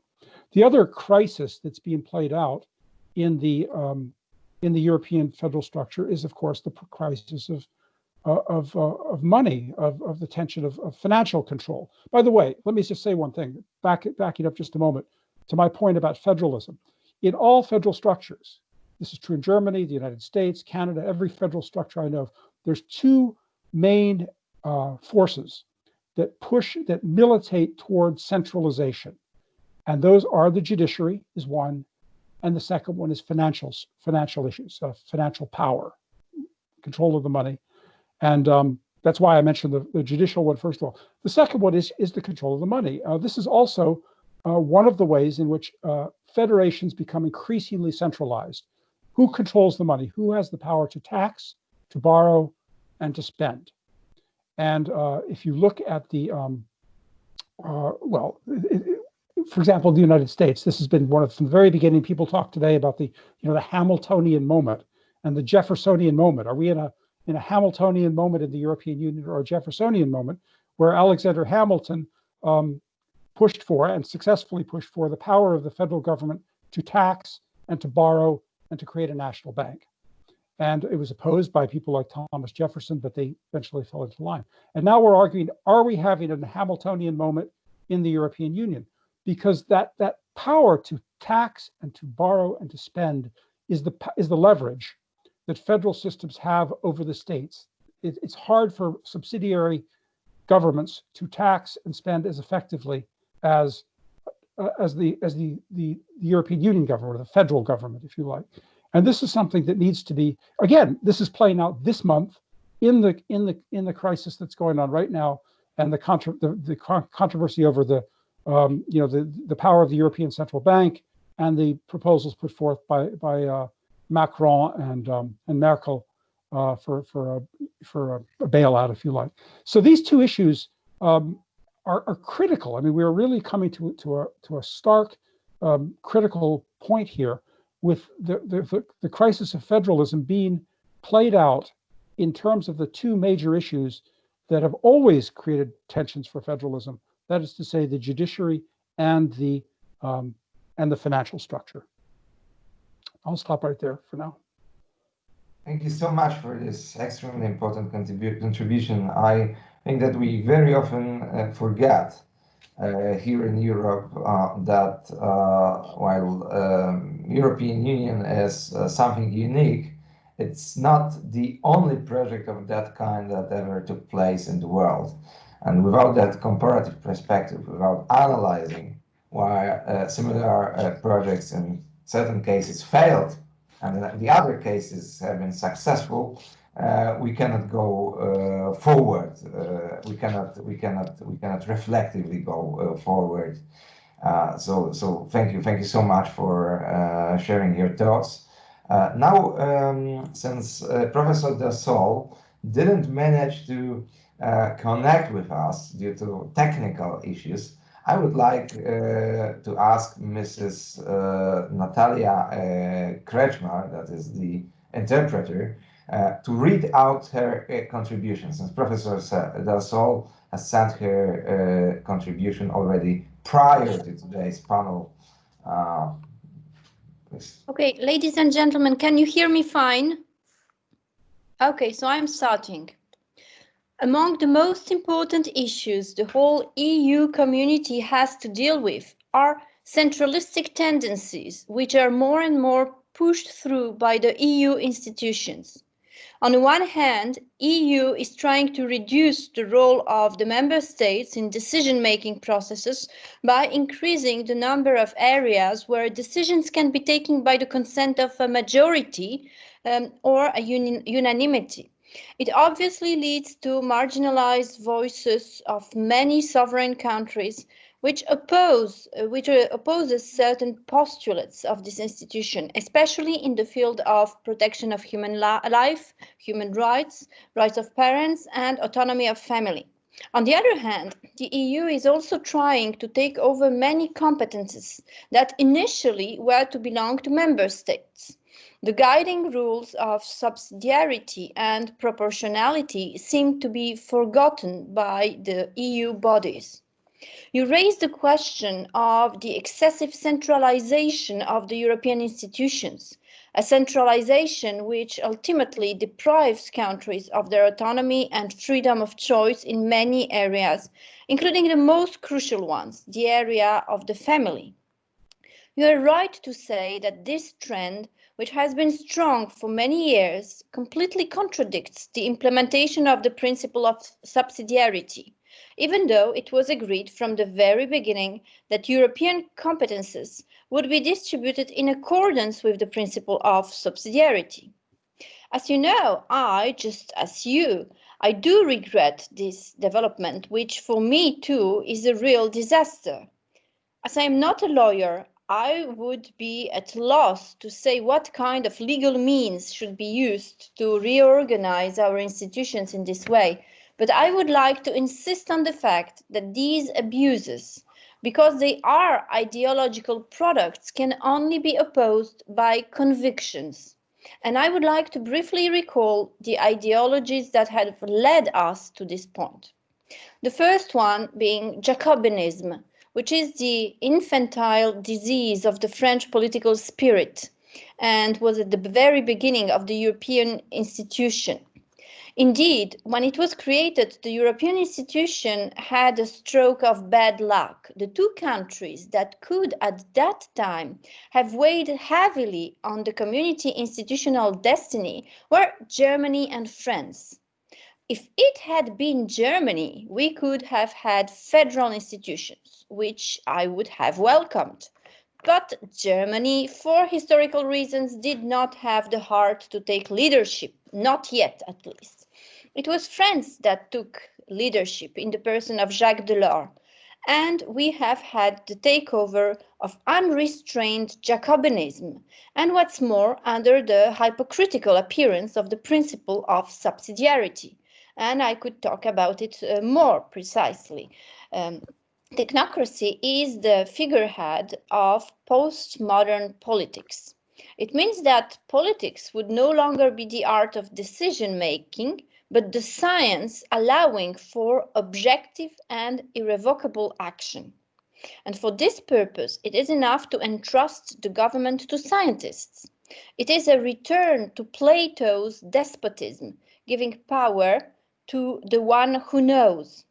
The other crisis that's being played out in the European federal structure is, of course, the crisis of money, of the tension of financial control. By the way, let me just say one thing, backing up just a moment to my point about federalism. In all federal structures, this is true in Germany, the United States, Canada, every federal structure I know of, there's two main forces that militate towards centralization. And those are the judiciary is one, and the second one is financial issues, financial power, control of the money. And that's why I mentioned the judicial one first of all. The second one is the control of the money. This is also one of the ways in which federations become increasingly centralized. Who controls the money? Who has the power to tax, to borrow, and to spend? And if you look at for example, the United States, this has been from the very beginning. People talk today about the Hamiltonian moment and the Jeffersonian moment. Are we in a Hamiltonian moment in the European Union or a Jeffersonian moment where Alexander Hamilton pushed for and successfully pushed for the power of the federal government to tax and to borrow and to create a national bank? And it was opposed by people like Thomas Jefferson, but they eventually fell into line. And now we're arguing, are we having a Hamiltonian moment in the European Union? Because that power to tax and to borrow and to spend is the leverage that federal systems have over the states. It's hard for subsidiary governments to tax and spend as effectively as the European Union government, or the federal government, if you like. And this is something that needs to be, again, this is playing out this month in the crisis that's going on right now, and the controversy over the power of the European Central Bank and the proposals put forth by Macron and Merkel for a bailout, if you like. So these two issues are critical. I mean, we're really coming to a stark critical point here with the crisis of federalism being played out in terms of the two major issues that have always created tensions for federalism. That is to say, the judiciary and the financial structure. I'll stop right there for now. Thank you so much for this extremely important contribution. I think that we very often forget here in Europe that while European Union is something unique, it's not the only project of that kind that ever took place in the world. And without that comparative perspective, without analyzing why similar projects in certain cases failed and the other cases have been successful, we cannot go forward. We cannot reflectively go forward. So thank you so much for sharing your thoughts. Now, since Professor de Sol didn't manage to connect with us due to technical issues, I would like to ask Mrs. Natalia Kretschmar, that is the interpreter, to read out her contribution, since Professor Del Sol has sent her contribution already prior to today's panel. Okay, ladies and gentlemen, can you hear me fine? Okay, so I'm starting. Among the most important issues the whole EU community has to deal with are centralistic tendencies, which are more and more pushed through by the EU institutions. On the one hand, EU is trying to reduce the role of the member states in decision-making processes by increasing the number of areas where decisions can be taken by the consent of a majority or a unanimity. It obviously leads to marginalized voices of many sovereign countries which opposes certain postulates of this institution, especially in the field of protection of human life, human rights, rights of parents, and autonomy of family. On the other hand, the EU is also trying to take over many competences that initially were to belong to member states. The guiding rules of subsidiarity and proportionality seem to be forgotten by the EU bodies. You raised the question of the excessive centralization of the European institutions, a centralization which ultimately deprives countries of their autonomy and freedom of choice in many areas, including the most crucial ones, the area of the family. You are right to say that this trend, which has been strong for many years, completely contradicts the implementation of the principle of subsidiarity, even though it was agreed from the very beginning that European competences would be distributed in accordance with the principle of subsidiarity. As you know, just as you, I do regret this development, which for me too is a real disaster. As I am not a lawyer, I would be at loss to say what kind of legal means should be used to reorganize our institutions in this way, but I would like to insist on the fact that these abuses, because they are ideological products, can only be opposed by convictions. And I would like to briefly recall the ideologies that have led us to this point. The first one being Jacobinism, which is the infantile disease of the French political spirit and was at the very beginning of the European institution. Indeed, when it was created, the European institution had a stroke of bad luck. The two countries that could at that time have weighed heavily on the community institutional destiny were Germany and France. If it had been Germany, we could have had federal institutions, which I would have welcomed. But Germany, for historical reasons, did not have the heart to take leadership, not yet at least. It was France that took leadership in the person of Jacques Delors, and we have had the takeover of unrestrained Jacobinism, and what's more, under the hypocritical appearance of the principle of subsidiarity. And I could talk about it more precisely. Technocracy is the figurehead of postmodern politics. It means that politics would no longer be the art of decision-making, but the science allowing for objective and irrevocable action. And for this purpose, it is enough to entrust the government to scientists. It is a return to Plato's despotism, giving power to the one who knows.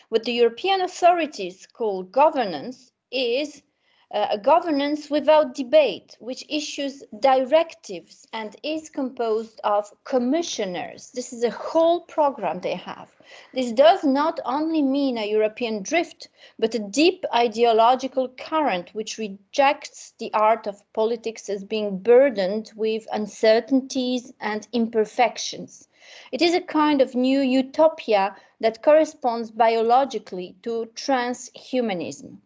What the European authorities call governance is a governance without debate, which issues directives and is composed of commissioners. This is a whole program they have. This does not only mean a European drift, but a deep ideological current which rejects the art of politics as being burdened with uncertainties and imperfections. It is a kind of new utopia that corresponds biologically to transhumanism.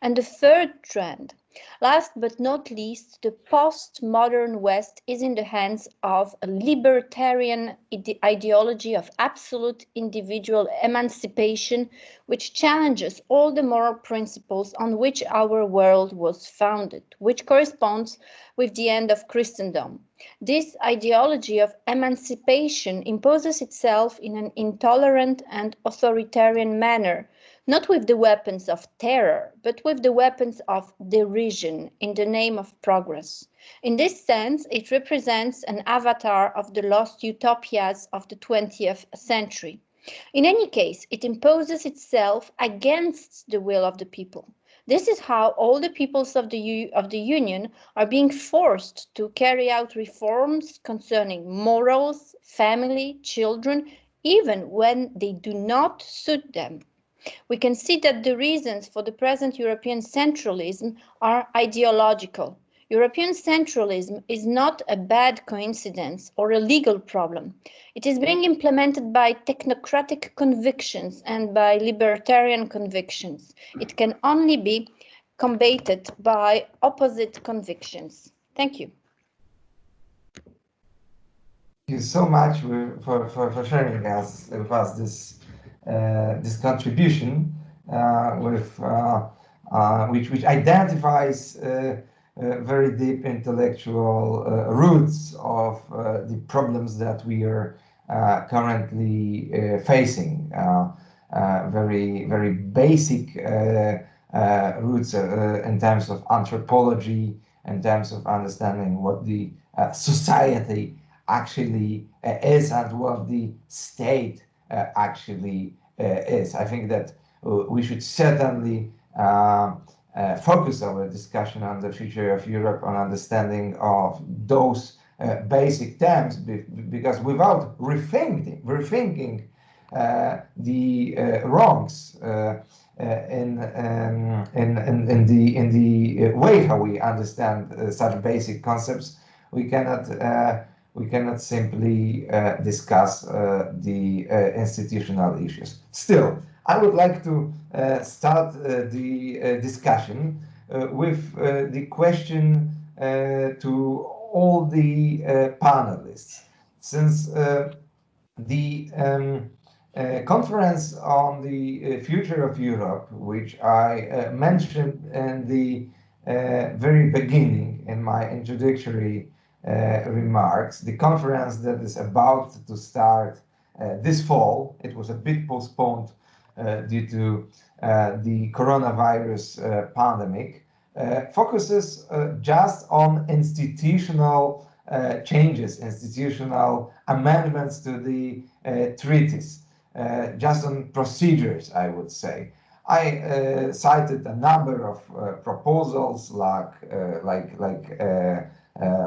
And the third trend, last but not least, the postmodern West is in the hands of a libertarian ideology of absolute individual emancipation, which challenges all the moral principles on which our world was founded, which corresponds with the end of Christendom. This ideology of emancipation imposes itself in an intolerant and authoritarian manner, not with the weapons of terror, but with the weapons of derision in the name of progress. In this sense, it represents an avatar of the lost utopias of the 20th century. In any case, it imposes itself against the will of the people. This is how all the peoples of the Union are being forced to carry out reforms concerning morals, family, children, even when they do not suit them. We can see that the reasons for the present European centralism are ideological. European centralism is not a bad coincidence or a legal problem. It is being implemented by technocratic convictions and by libertarian convictions. It can only be combated by opposite convictions. Thank you. Thank you so much for sharing with us this contribution, which identifies very deep intellectual roots of the problems that we are currently facing. Very basic roots in terms of anthropology, in terms of understanding what the society actually is and what the state actually is. I think that we should certainly focus our discussion on the future of Europe on understanding of those basic terms, because without rethinking the wrongs in the way how we understand such basic concepts, we cannot simply discuss the institutional issues. Still, I would like to start the discussion with the question to all the panelists. Since the conference on the future of Europe, which I mentioned in the very beginning in my introductory remarks, the conference that is about to start this fall, it was a bit postponed due to the coronavirus pandemic, focuses just on institutional changes, institutional amendments to the treaties, just on procedures, I would say. I cited a number of proposals like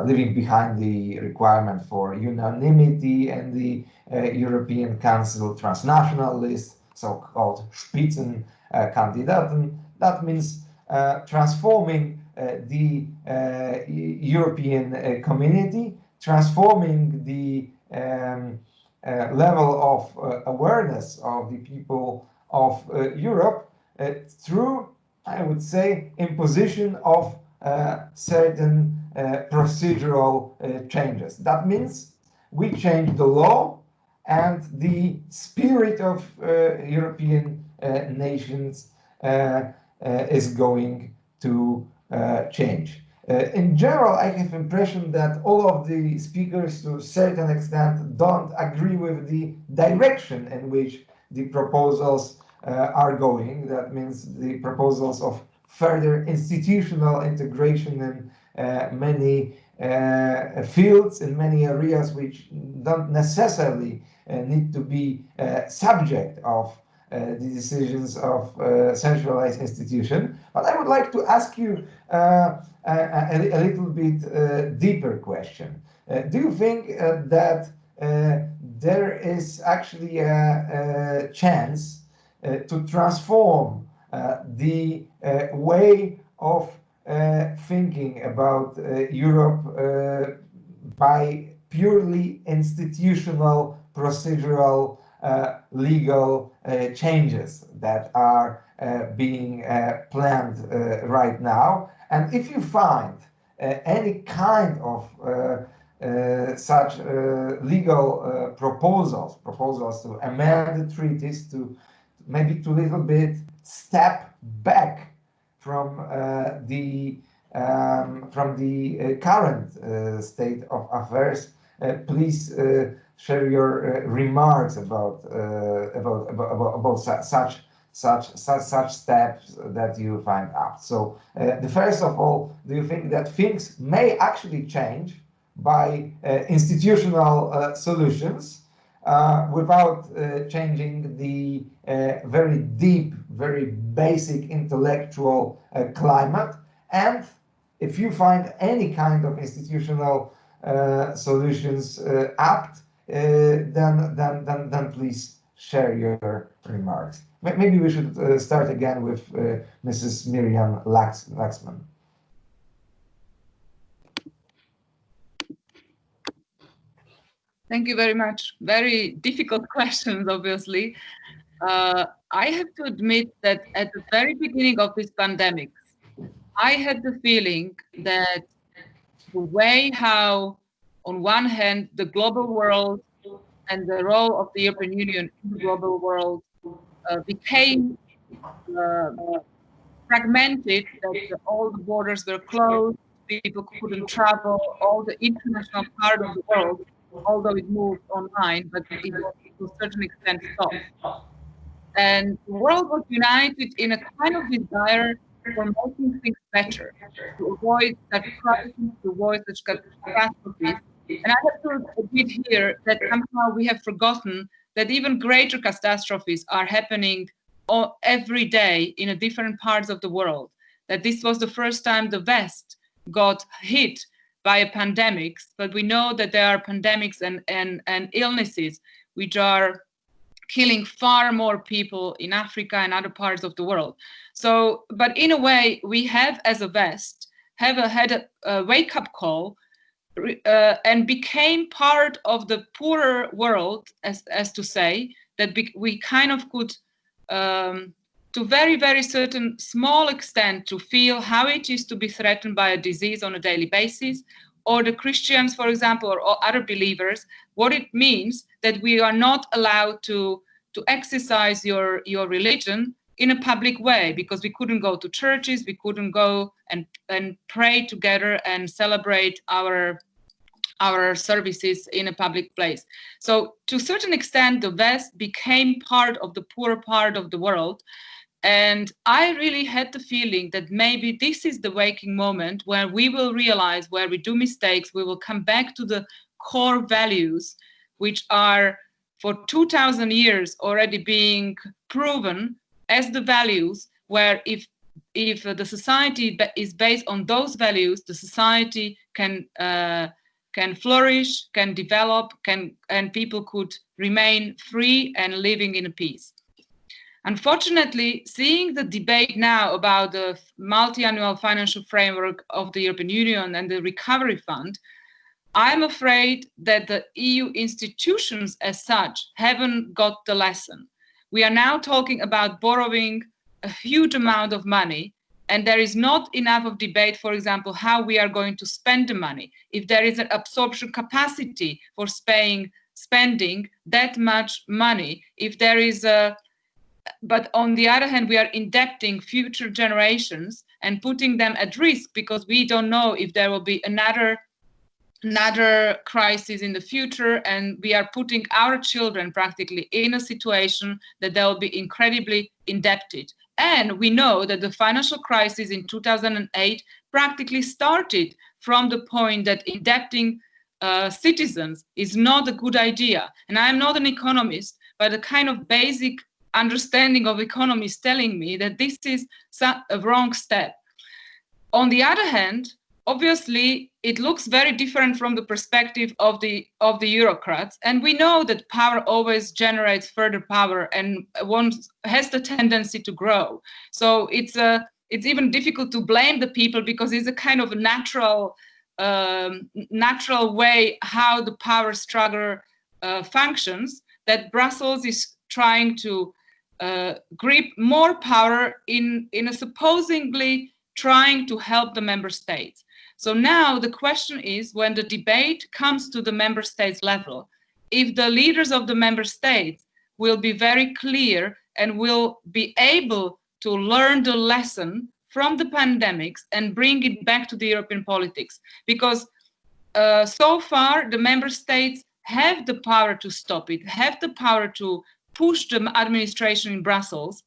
leaving behind the requirement for unanimity in the European Council transnational list, so-called Spitzenkandidaten. That means transforming the European community, transforming the level of awareness of the people of Europe through, I would say, imposition of certain procedural changes. That means we change the law, and the spirit of European nations is going to change. In general, I have the impression that all of the speakers, to a certain extent, don't agree with the direction in which the proposals are going. That means the proposals of further institutional integration in many fields, in many areas which don't necessarily need to be subject of the decisions of centralized institution. But I would like to ask you a little bit deeper question. Do you think that there is actually a chance to transform the way of thinking about Europe by purely institutional, procedural, legal changes that are being planned right now? And if you find any kind of such legal proposals to amend the treaties, to maybe to a little bit step back from the current state of affairs, please share your remarks about such steps that you find out. So, the first of all, do you think that things may actually change by institutional solutions without changing the very deep, very basic intellectual climate? And if you find any kind of institutional solutions apt, then please share your remarks. Maybe we should start again with Mrs. Miriam Laxman. Thank you very much. Very difficult questions, obviously. I have to admit that at the very beginning of this pandemic, I had the feeling that the way how, on one hand, the global world and the role of the European Union in the global world became fragmented, that all the borders were closed, people couldn't travel, all the international part of the world, although it moved online, but it was to a certain extent stopped. And the world was united in a kind of desire for making things better, to avoid such crises, to avoid such catastrophes. And I have to admit here that somehow we have forgotten that even greater catastrophes are happening every day in different parts of the world. That this was the first time the West got hit by a pandemic, but we know that there are pandemics and illnesses which are killing far more people in Africa and other parts of the world. So, but in a way, we have, as a West, had a wake-up call and became part of the poorer world, as to say, that we kind of could, to very, very certain small extent, to feel how it is to be threatened by a disease on a daily basis, or the Christians, for example, or other believers, what it means that we are not allowed to exercise your religion in a public way, because we couldn't go to churches, we couldn't go and pray together and celebrate our services in a public place. So to a certain extent, the West became part of the poorer part of the world. And I really had the feeling that maybe this is the waking moment where we will realize where we do mistakes, we will come back to the core values, which are for 2000 years already being proven as the values, where if the society is based on those values, the society can flourish, can develop, and people could remain free and living in peace. Unfortunately, seeing the debate now about the multi-annual financial framework of the European Union and the recovery fund, I'm afraid that the EU institutions as such haven't got the lesson. We are now talking about borrowing a huge amount of money, and there is not enough of debate, for example, how we are going to spend the money. If there is an absorption capacity for spending that much money, if there is but on the other hand, we are indebting future generations, and putting them at risk, because we don't know if there will be another crisis in the future, and we are putting our children practically in a situation that they'll be incredibly indebted. And we know that the financial crisis in 2008 practically started from the point that indebting citizens is not a good idea. And I'm not an economist, but a kind of basic understanding of economy is telling me that this is a wrong step. On the other hand, obviously, it looks very different from the perspective of the bureaucrats, and we know that power always generates further power, and one has the tendency to grow. So it's even difficult to blame the people, because it's a kind of natural way how the power struggle functions, that Brussels is trying to grip more power in a supposedly trying to help the member states. So now the question is, when the debate comes to the member states level, if the leaders of the member states will be very clear and will be able to learn the lesson from the pandemics and bring it back to the European politics. Because so far the member states have the power to stop it, have the power to push the administration in Brussels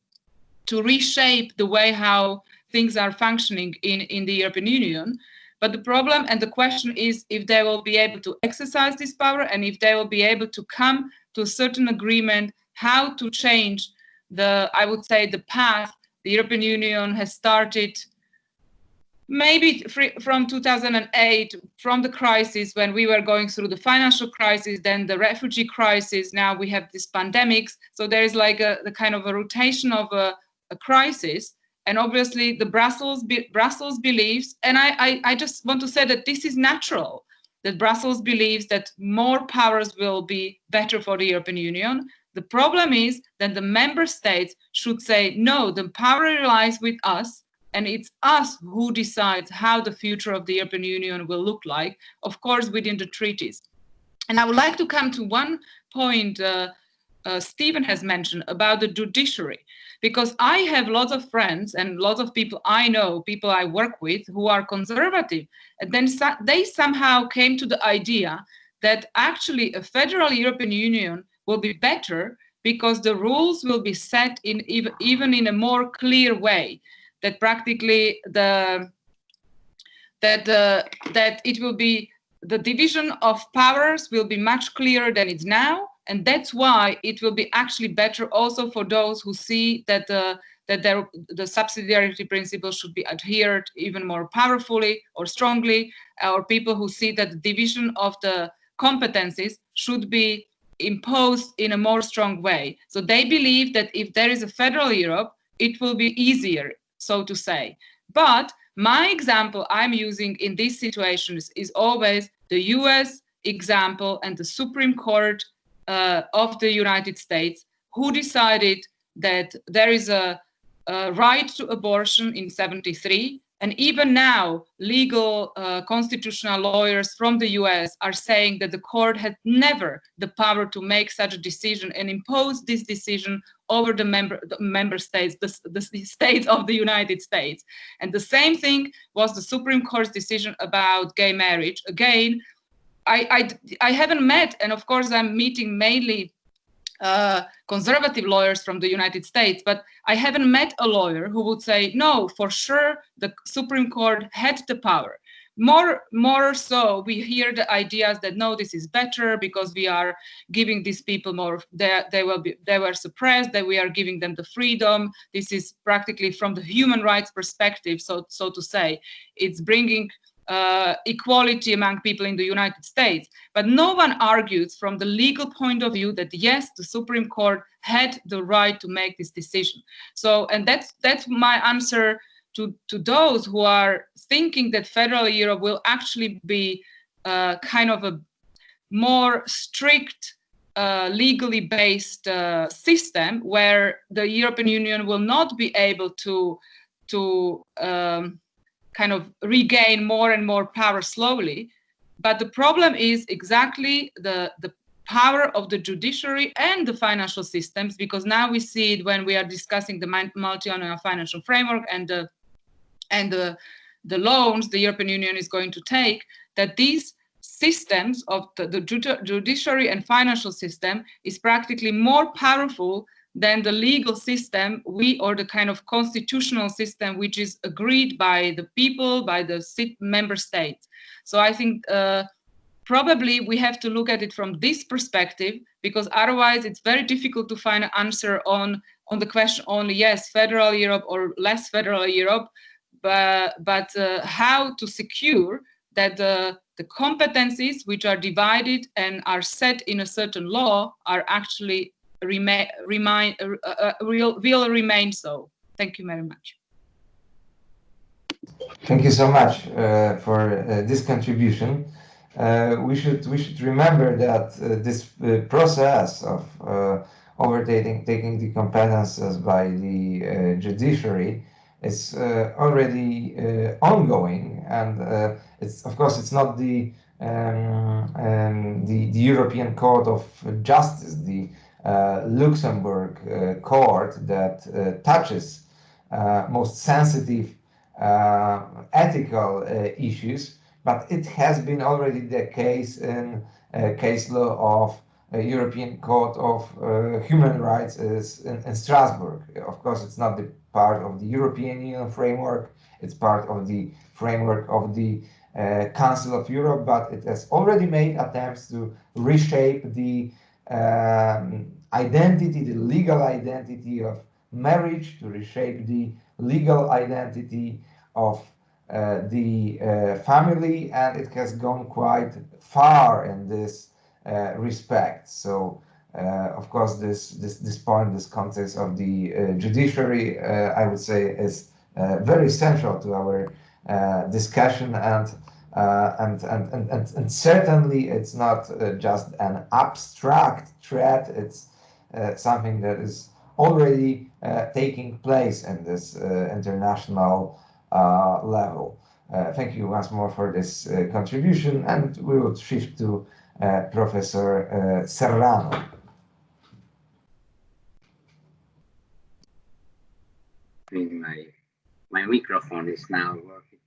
to reshape the way how things are functioning in the European Union. But the problem and the question is if they will be able to exercise this power, and if they will be able to come to a certain agreement how to change I would say, the path the European Union has started maybe from 2008, from the crisis when we were going through the financial crisis, then the refugee crisis, now we have these pandemics. So there is like the kind of a rotation of a crisis. And obviously the Brussels believes, and I just want to say that this is natural, that Brussels believes that more powers will be better for the European Union. The problem is that the member states should say, no, the power lies with us, and it's us who decides how the future of the European Union will look like, of course, within the treaties. And I would like to come to one point Stephen has mentioned about the judiciary, because I have lots of friends and lots of people I know, people I work with who are conservative, and then they somehow came to the idea that actually a federal European Union will be better because the rules will be set in even in a more clear way, that practically that it will be, the division of powers will be much clearer than it's now, and that's why it will be actually better also for those who see that the subsidiarity principle should be adhered even more powerfully or strongly, or people who see that the division of the competencies should be imposed in a more strong way. So they believe that if there is a federal Europe, it will be easier, so to say. But my example I'm using in these situations is always the US example and the Supreme Court of the United States, who decided that there is a right to abortion in 1973. And even now, legal constitutional lawyers from the US are saying that the court had never the power to make such a decision and impose this decision over the member states, the states of the United States. And the same thing was the Supreme Court's decision about gay marriage. Again, I haven't met, and of course I'm meeting mainly conservative lawyers from the United States, but I haven't met a lawyer who would say, no, for sure the Supreme Court had the power. More so, we hear the ideas that no, this is better because we are giving these people more, they were suppressed, that we are giving them the freedom. This is practically from the human rights perspective, so to say, it's bringing equality among people in the United States. But no one argues from the legal point of view that yes, the Supreme Court had the right to make this decision. So, and that's my answer to those who are thinking that federal Europe will actually be kind of a more strict legally based system where the European Union will not be able to kind of regain more and more power slowly. But the problem is exactly the power of the judiciary and the financial systems, because now we see it when we are discussing the multi-annual financial framework and the and the loans the European Union is going to take, that these systems of the judiciary and financial system is practically more powerful than the legal system or the kind of constitutional system which is agreed by the people, by the member states. So I think probably we have to look at it from this perspective, because otherwise it's very difficult to find an answer on the question only, yes, federal Europe or less federal Europe, but how to secure that the competencies which are divided and are set in a certain law are actually will remain so. Thank you very much. Thank you so much for this contribution. We should remember that this process of taking the competences by the judiciary is already ongoing, and it's not the European Court of Justice, the Luxembourg court that touches most sensitive ethical issues, but it has been already the case in case law of European Court of Human Rights in Strasbourg. Of course, it's not the part of the European Union framework, it's part of the framework of the Council of Europe, but it has already made attempts to reshape the identity, the legal identity of marriage, to reshape the legal identity of the family, and it has gone quite far in this respect. So, of course, this point, this context of the judiciary, I would say, is very central to our discussion, and certainly it's not just an abstract threat. It's something that is already taking place in this international level. Thank you once more for this contribution, and we will shift to Professor Serrano. My microphone is now working.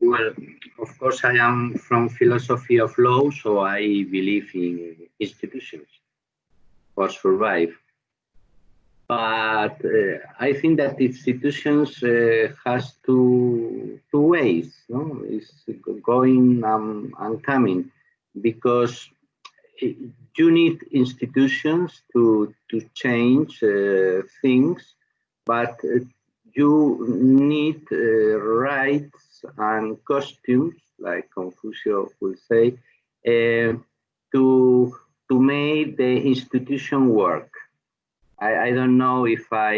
Well, of course, I am from philosophy of law, so I believe in institutions for survive. But I think that institutions has two ways, no? It's going and coming, because you need institutions to change things, but you need rights and costumes, like Confucius will say, to make the institution work. I don't know if I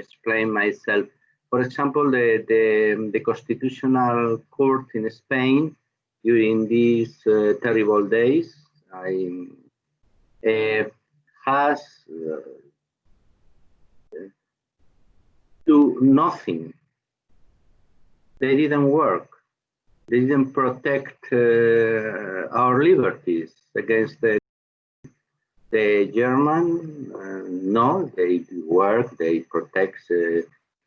explain myself. For example, the Constitutional Court in Spain during these terrible days has do nothing. They didn't work. They didn't protect our liberties against the German. No, they work, they protect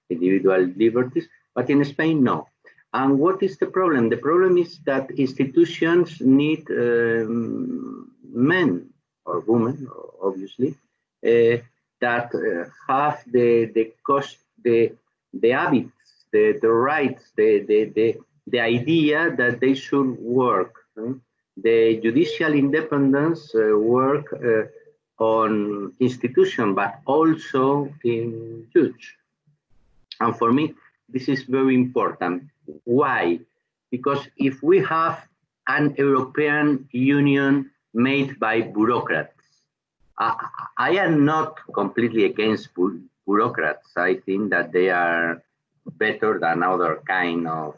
individual liberties, but in Spain, no. And what is the problem? The problem is that institutions need men or women, obviously, that have the habits, the rights, the idea that they should work. The judicial independence work on institution, but also in judge. And for me, this is very important. Why? Because if we have an European Union made by bureaucrats, I am not completely against bureaucrats. I think that they are better than other kind of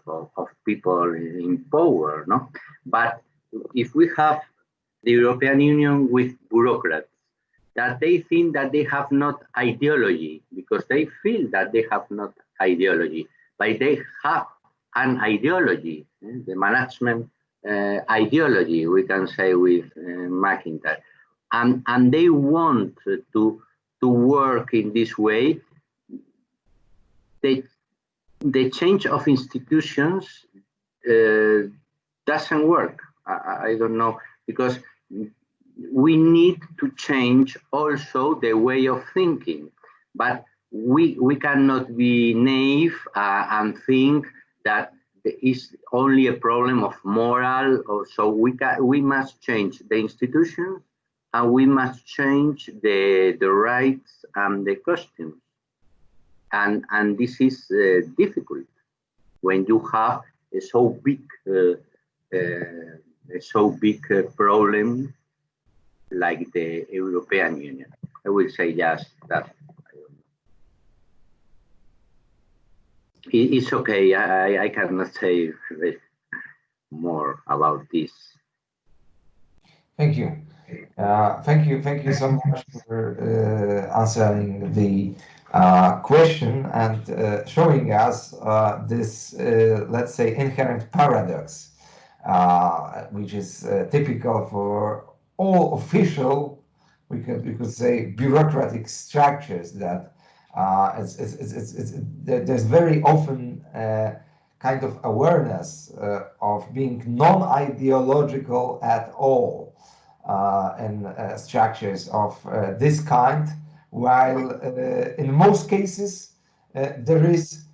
people in power, no? But if we have the European Union with bureaucrats, that they think that they have not ideology, because they feel that they have not ideology, but they have an ideology, the management ideology, we can say with McIntyre, and they want to work in this way. the change of institutions doesn't work. I don't know, because we need to change also the way of thinking, but we cannot be naive and think that it is only a problem of moral. Or so we must change the institutions, and we must change the rights and the customs, and this is difficult when you have a so big problem like the European Union. I will say just that. It's okay. I cannot say more about this. Thank you. Thank you so much for answering the question and showing us this, let's say, inherent paradox, which is typical for all official, we could say, bureaucratic structures that there's very often kind of awareness of being non-ideological at all in structures of this kind, while in most cases there is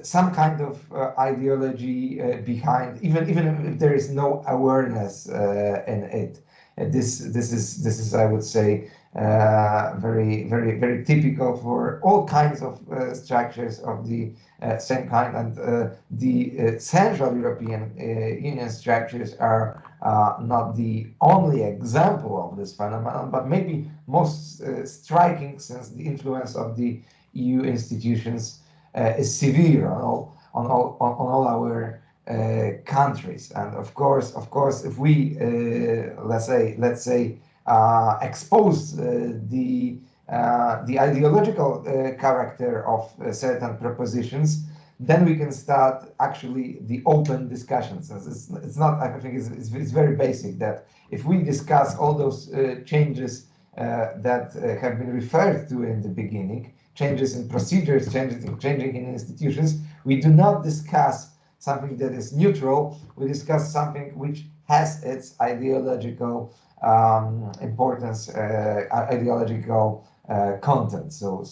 some kind of ideology behind, even if there is no awareness in it. This is, I would say, very typical for all kinds of structures of the same kind, and the Central European Union structures are not the only example of this phenomenon, but maybe most striking, since the influence of the EU institutions is severe on all our countries. And of course, if we let's say expose the ideological character of certain propositions, then we can start actually the open discussions. It's not, I think it's very basic that if we discuss all those changes that have been referred to in the beginning, changes in procedures, changing in institutions, we do not discuss something that is neutral. We discuss something which has its ideological importance, ideological content. So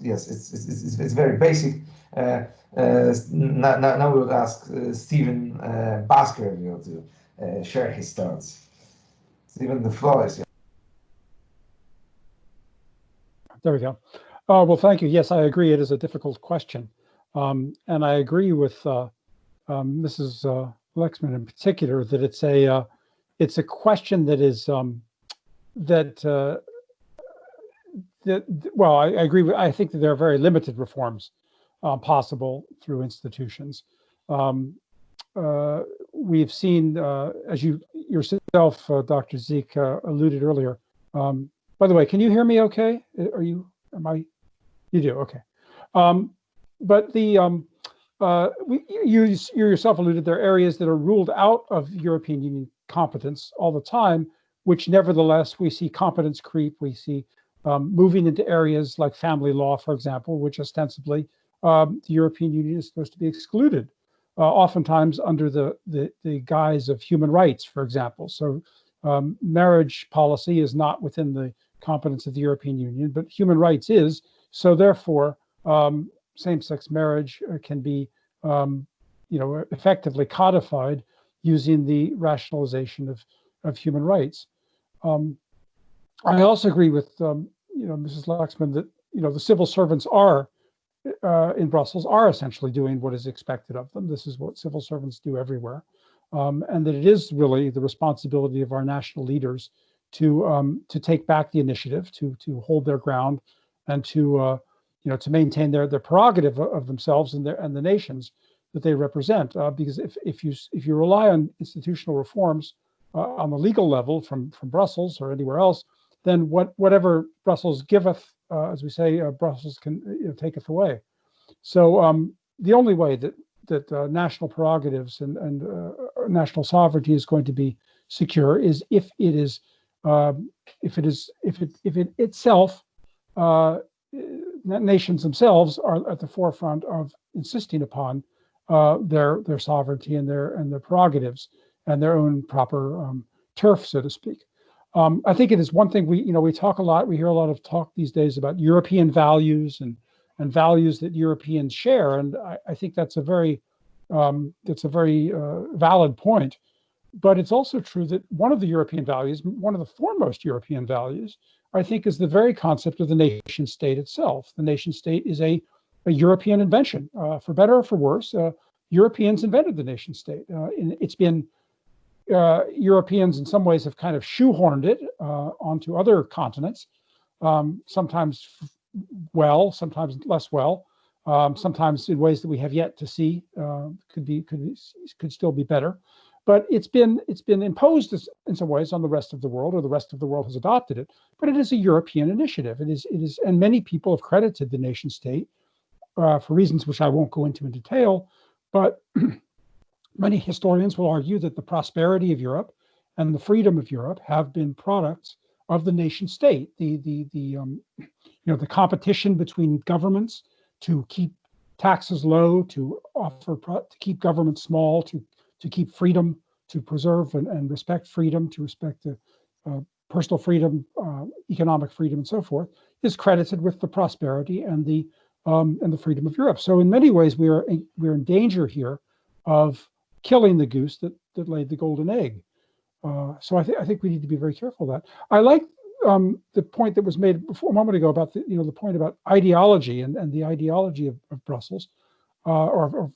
yes, it's very basic. Now we would ask Stephen Baskerville to share his thoughts. Stephen, the floor is yours. There we go. Well, thank you. Yes, I agree. It is a difficult question, and I agree with Mrs. Lexman in particular that it's a question that is well, I agree with. I think that there are very limited reforms possible through institutions. We've seen, as you yourself, Dr. Zeke, alluded earlier. By the way, can you hear me okay? You do, okay. But you yourself alluded, there are areas that are ruled out of European Union competence all the time, which nevertheless we see competence creep. We see moving into areas like family law, for example, which ostensibly the European Union is supposed to be excluded, oftentimes under the guise of human rights, for example. So marriage policy is not within the competence of the European Union, but human rights is. So therefore, same-sex marriage can be, effectively codified using the rationalization of human rights. I also agree with, Mrs. Lexman that, the civil servants in Brussels are essentially doing what is expected of them. This is what civil servants do everywhere. And that it is really the responsibility of our national leaders to take back the initiative, to hold their ground, and to maintain their prerogative of themselves and the nations that they represent. Because if you rely on institutional reforms on the legal level from Brussels or anywhere else, then whatever Brussels giveth, as we say, Brussels can taketh away. So the only way that national prerogatives and national sovereignty is going to be secure is if it itself nations themselves are at the forefront of insisting upon their sovereignty and their prerogatives and their own proper turf, so to speak. I think it is one thing we talk a lot. We hear a lot of talk these days about European values and values that Europeans share, and I think that's a very valid point. But it's also true that one of the European values, one of the foremost European values, I think, is the very concept of the nation state itself. The nation state is a European invention, for better or for worse. Europeans invented the nation state. It's been Europeans in some ways have kind of shoehorned it onto other continents, sometimes well, sometimes less well, sometimes in ways that we have yet to see could still be better. But it's been imposed in some ways on the rest of the world, or the rest of the world has adopted it. But it is a European initiative. It is, and many people have credited the nation state for reasons which I won't go into in detail. But many historians will argue that the prosperity of Europe and the freedom of Europe have been products of the nation state. The competition between governments to keep taxes low, to keep government small, to keep freedom, to preserve and respect freedom, to respect the personal freedom, economic freedom, and so forth, is credited with the prosperity and the freedom of Europe. So in many ways, we're in danger here of killing the goose that laid the golden egg. So I think we need to be very careful of that. I like the point that was made before a moment ago about the point about ideology and the ideology of Brussels, or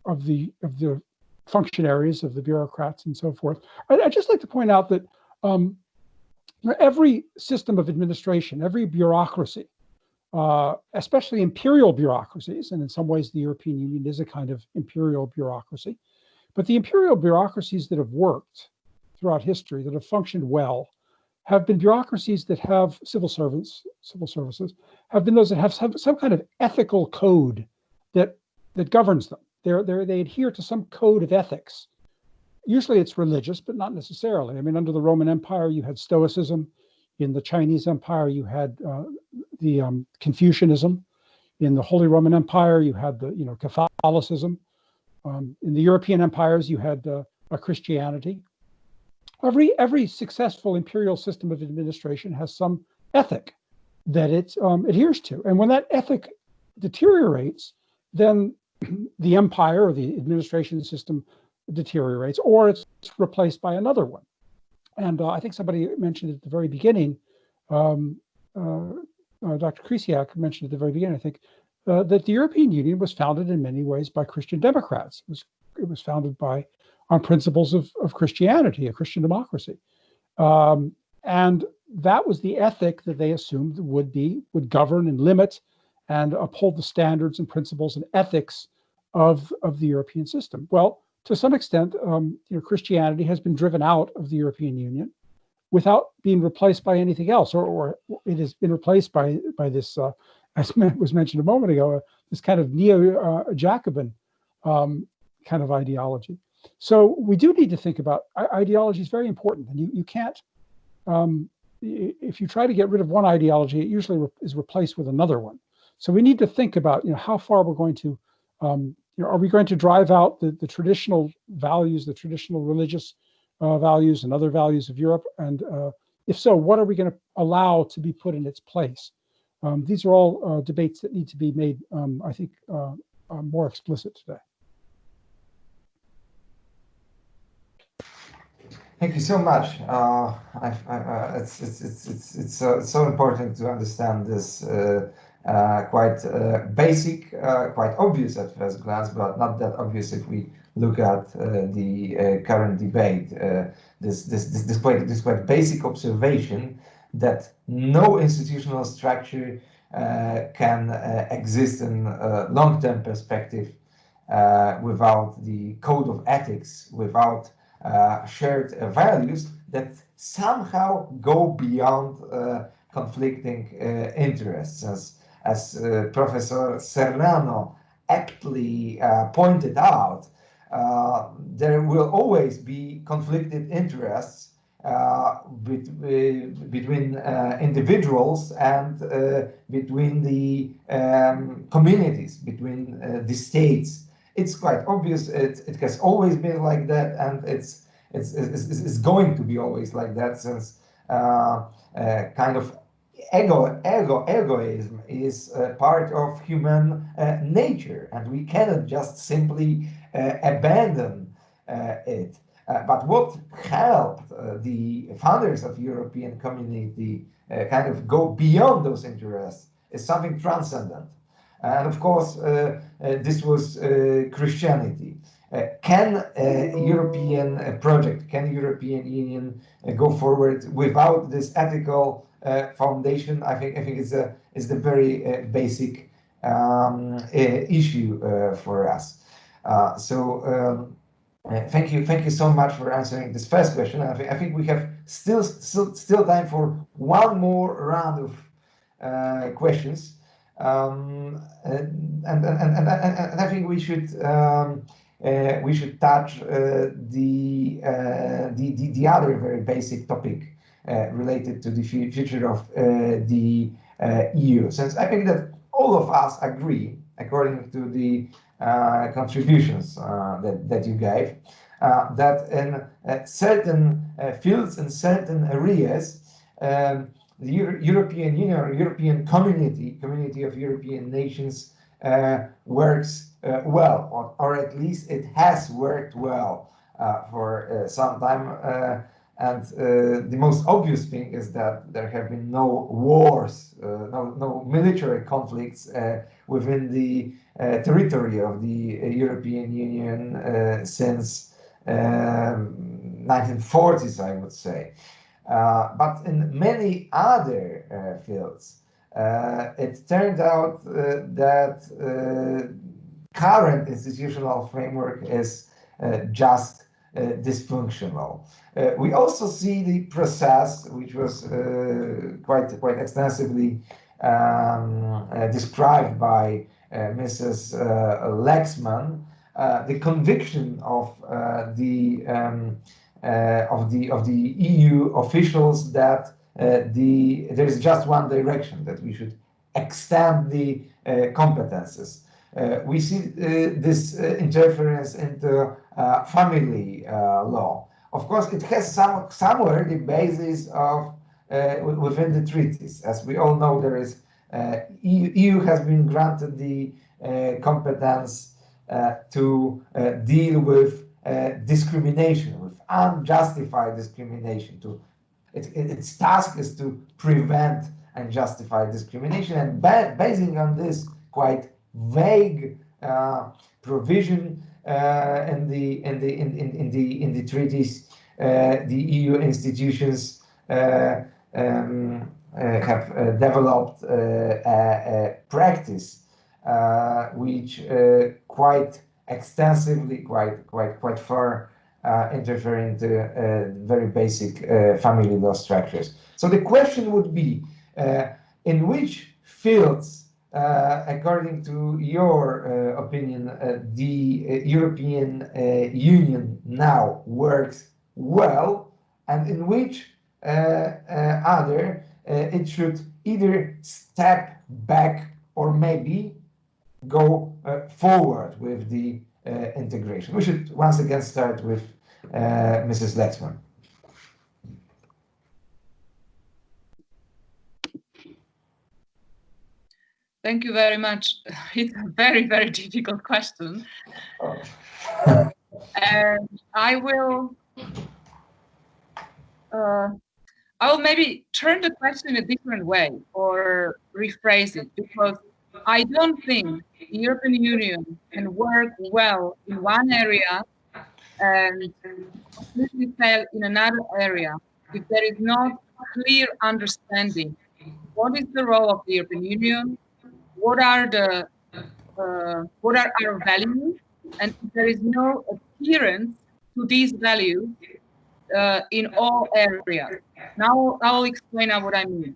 of the functionaries, of the bureaucrats, and so forth. I'd just like to point out that every system of administration, every bureaucracy, especially imperial bureaucracies, and in some ways the European Union is a kind of imperial bureaucracy, but the imperial bureaucracies that have worked throughout history, that have functioned well, have been bureaucracies that have civil services, have been those that have some kind of ethical code that governs them. They adhere to some code of ethics. Usually it's religious, but not necessarily. I mean, under the Roman Empire, you had Stoicism. In the Chinese Empire, you had the Confucianism. In the Holy Roman Empire, you had the Catholicism. In the European empires, you had a Christianity. Every successful imperial system of administration has some ethic that it adheres to, and when that ethic deteriorates, then the empire or the administration system deteriorates, or it's replaced by another one. And I think somebody mentioned at the very beginning, Dr. Krysiak mentioned at the very beginning, I think, that the European Union was founded in many ways by Christian democrats. It was founded on principles of Christianity, a Christian democracy. And that was the ethic that they assumed would govern and limit and uphold the standards and principles and ethics of the European system. Well, to some extent, Christianity has been driven out of the European Union without being replaced by anything else, or it has been replaced by this, as was mentioned a moment ago, this kind of neo-Jacobin kind of ideology. So we do need to think about ideology. Is very important, and you can't. If you try to get rid of one ideology, it usually is replaced with another one. So we need to think about how far we're going to. Are we going to drive out the traditional values, the traditional religious values and other values of Europe? And if so, what are we going to allow to be put in its place? These are all debates that need to be made, I think, more explicit today. Thank you so much. It's so important to understand this quite basic, quite obvious at first glance, but not that obvious if we look at the current debate. This quite basic observation that no institutional structure can exist in a long-term perspective without the code of ethics, without shared values that somehow go beyond conflicting interests. As Professor Serrano aptly pointed out, there will always be conflicted interests between individuals and between the communities, between the states. It's quite obvious. It has always been like that, and it's going to be always like that, since kind of egoism is part of human nature, and we cannot just simply abandon it. But what helped the founders of European community kind of go beyond those interests is something transcendent. And of course, this was Christianity. Can a European project, can European Union go forward without this ethical foundation? I think it's the very basic issue for us. Thank you so much for answering this first question. I think we have still time for one more round of questions, and I think we should touch the other very basic topic related to the future of the EU. Since I think that all of us agree, according to the contributions that you gave, that in certain fields and certain areas, the European Union or European community of European nations works well, or at least it has worked well for some time. And the most obvious thing is that there have been no wars, no military conflicts within the territory of the European Union since 1940s, I would say. But in many other fields, it turned out that current institutional framework is just dysfunctional. We also see the process, which was quite extensively described by Mrs. Lexman, the conviction of the EU officials that there is just one direction, that we should extend the competences. We see this interference into family law. Of course, it has somewhere the basis of within the treaties. As we all know, there is EU has been granted the competence to deal with discrimination, with unjustified discrimination. Its task is to prevent unjustified discrimination, and basing on this quite vague provision in the treaties, the EU institutions have developed a practice which quite extensively, quite far, interfere into very basic family law structures. So the question would be, in which fields, according to your opinion, the European Union now works well, and in which other it should either step back or maybe go forward with the integration? We should once again start with Mrs. Lexman. Thank you very much. It's a very, very difficult question. And I will maybe turn the question a different way or rephrase it, because I don't think the European Union can work well in one area and completely fail in another area if there is not clear understanding. What is the role of the European Union? What are our values? And if there is no adherence to these values in all areas. Now I'll explain what I mean.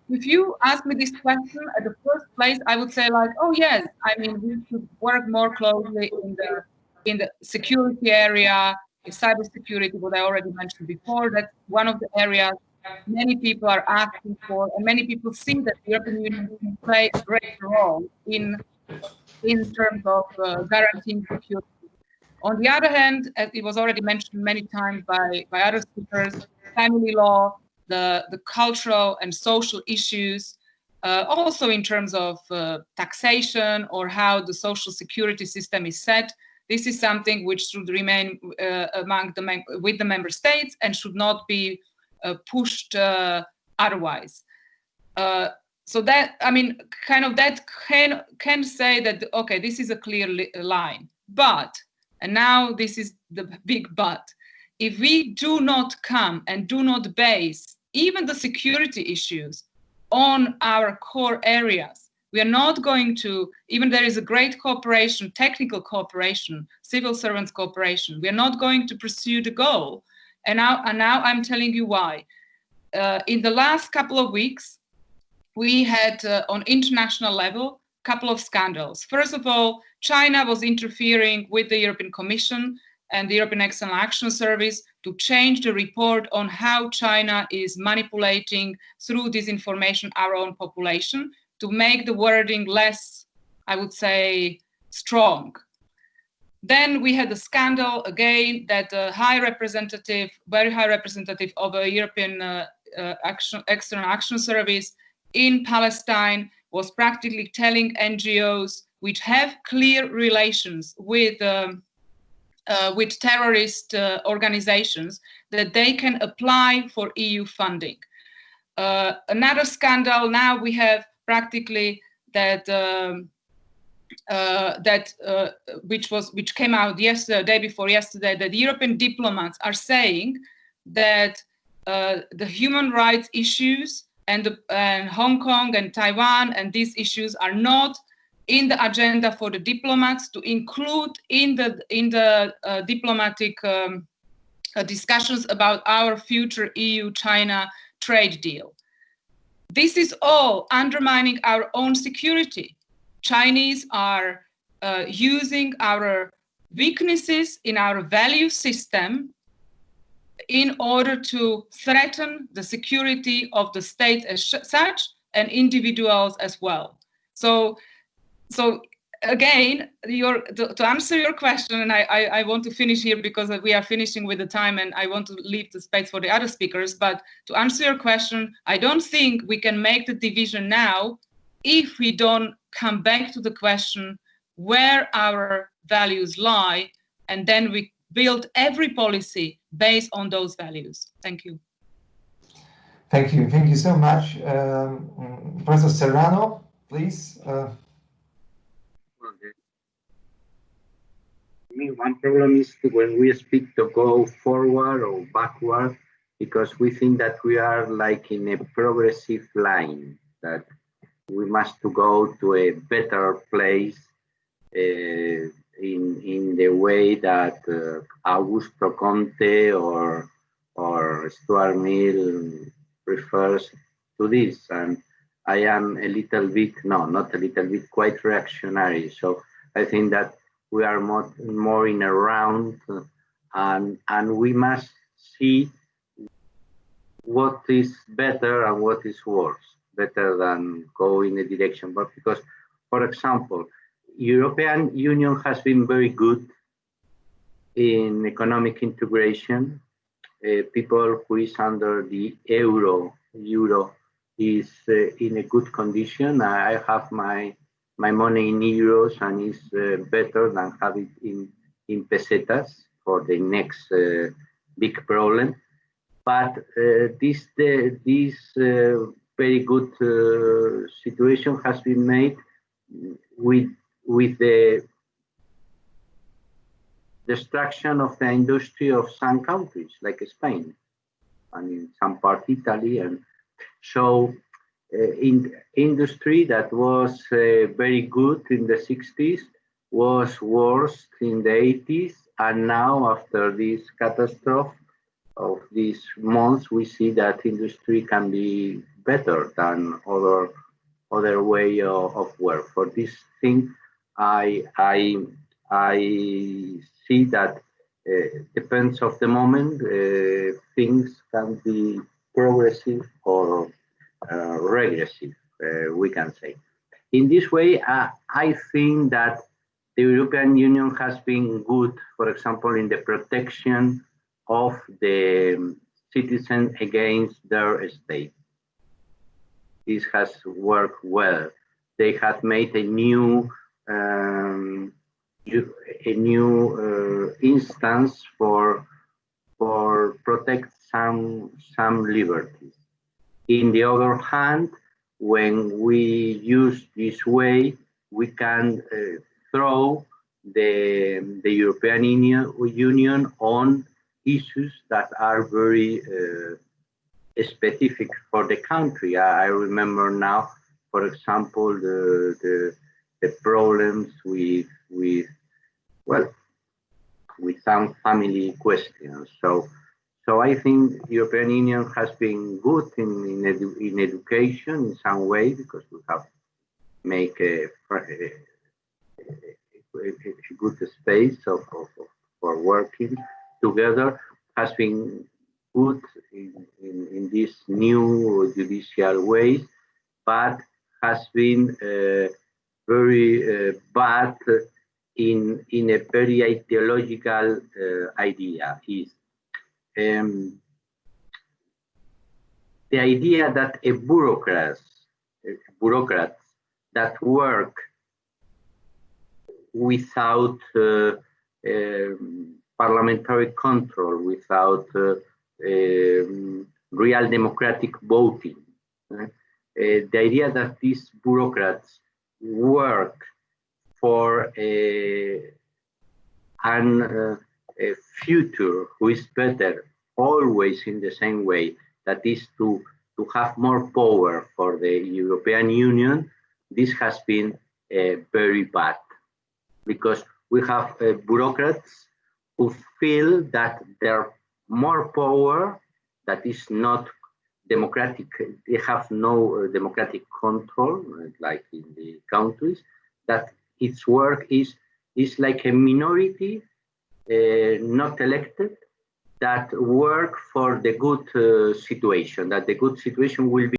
If you ask me this question at the first place, I would say like, oh yes, I mean we should work more closely in the security area, cybersecurity, what I already mentioned before. That's one of the areas many people are asking for, and many people see that the European Union can play a great role in terms of guaranteeing security. On the other hand, as it was already mentioned many times by other speakers, family law, the cultural and social issues, also in terms of taxation or how the social security system is set. This is something which should remain with the member states and should not be pushed otherwise. So that, I mean, kind of that can say that, okay, this is a clear line. But, and now this is the big but, if we do not come and do not base even the security issues on our core areas, we are not going to, even there is a great cooperation, technical cooperation, civil servants cooperation, we are not going to pursue the goal. And now I'm telling you why. In the last couple of weeks, we had on international level a couple of scandals. First of all, China was interfering with the European Commission and the European External Action Service to change the report on how China is manipulating through disinformation our own population to make the wording less, I would say, strong. Then we had a scandal again that a high representative, very high representative of a European External Action Service in Palestine was practically telling NGOs which have clear relations with terrorist organizations that they can apply for EU funding. Another scandal now we have practically that which came out yesterday, day before yesterday, that the European diplomats are saying that the human rights issues and Hong Kong and Taiwan and these issues are not in the agenda for the diplomats to include in the diplomatic discussions about our future EU-China trade deal. This is all undermining our own security. Chinese are using our weaknesses in our value system in order to threaten the security of the state as such and individuals as well. So again, to answer your question, and I want to finish here because we are finishing with the time and I want to leave the space for the other speakers, but to answer your question, I don't think we can make the division now if we don't come back to the question where our values lie, and then we build every policy based on those values. Thank you. Thank you. Thank you so much. Professor Serrano, please. Okay. I mean, one problem is when we speak to go forward or backward, because we think that we are like in a progressive line, that we must to go to a better place in the way that Augusto Conte or Stuart Mill refers to this. And I am a little bit, no, not a little bit, quite reactionary. So I think that we are more in a round, and we must see what is better and what is worse, better than go in a direction. But because, for example, European Union has been very good in economic integration. People who is under the euro is in a good condition. I have my money in euros and is better than have it in pesetas for the next big problem. But this very good situation has been made with the destruction of the industry of some countries like Spain and in some part Italy. And so in industry that was very good in the 60s was worse in the 80s, and now after this catastrophe of these months we see that industry can be better than other way of work. For this thing I see that depends of the moment. Things can be progressive or regressive, we can say. In this way, I think that the European Union has been good, for example, in the protection of the citizens against their state. This has worked well. They have made a new instance for protect some liberties. In the other hand, when we use this way, we can throw the European Union on issues that are very specific for the country. I remember now, for example, the problems with some family questions. So I think European Union has been good in education in some way, because we have make a good space for working together. Has been good in this new judicial ways, but has been very bad in a very ideological idea. Is the idea that a bureaucrats that work without parliamentary control, without real democratic voting. The idea that these bureaucrats work for a future who is better, always in the same way, that is to have more power for the European Union, this has been very bad, because we have bureaucrats who feel that their more power that is not democratic, they have no democratic control, like in the countries, that its work is like a minority, not elected, that work for the good situation, that the good situation will be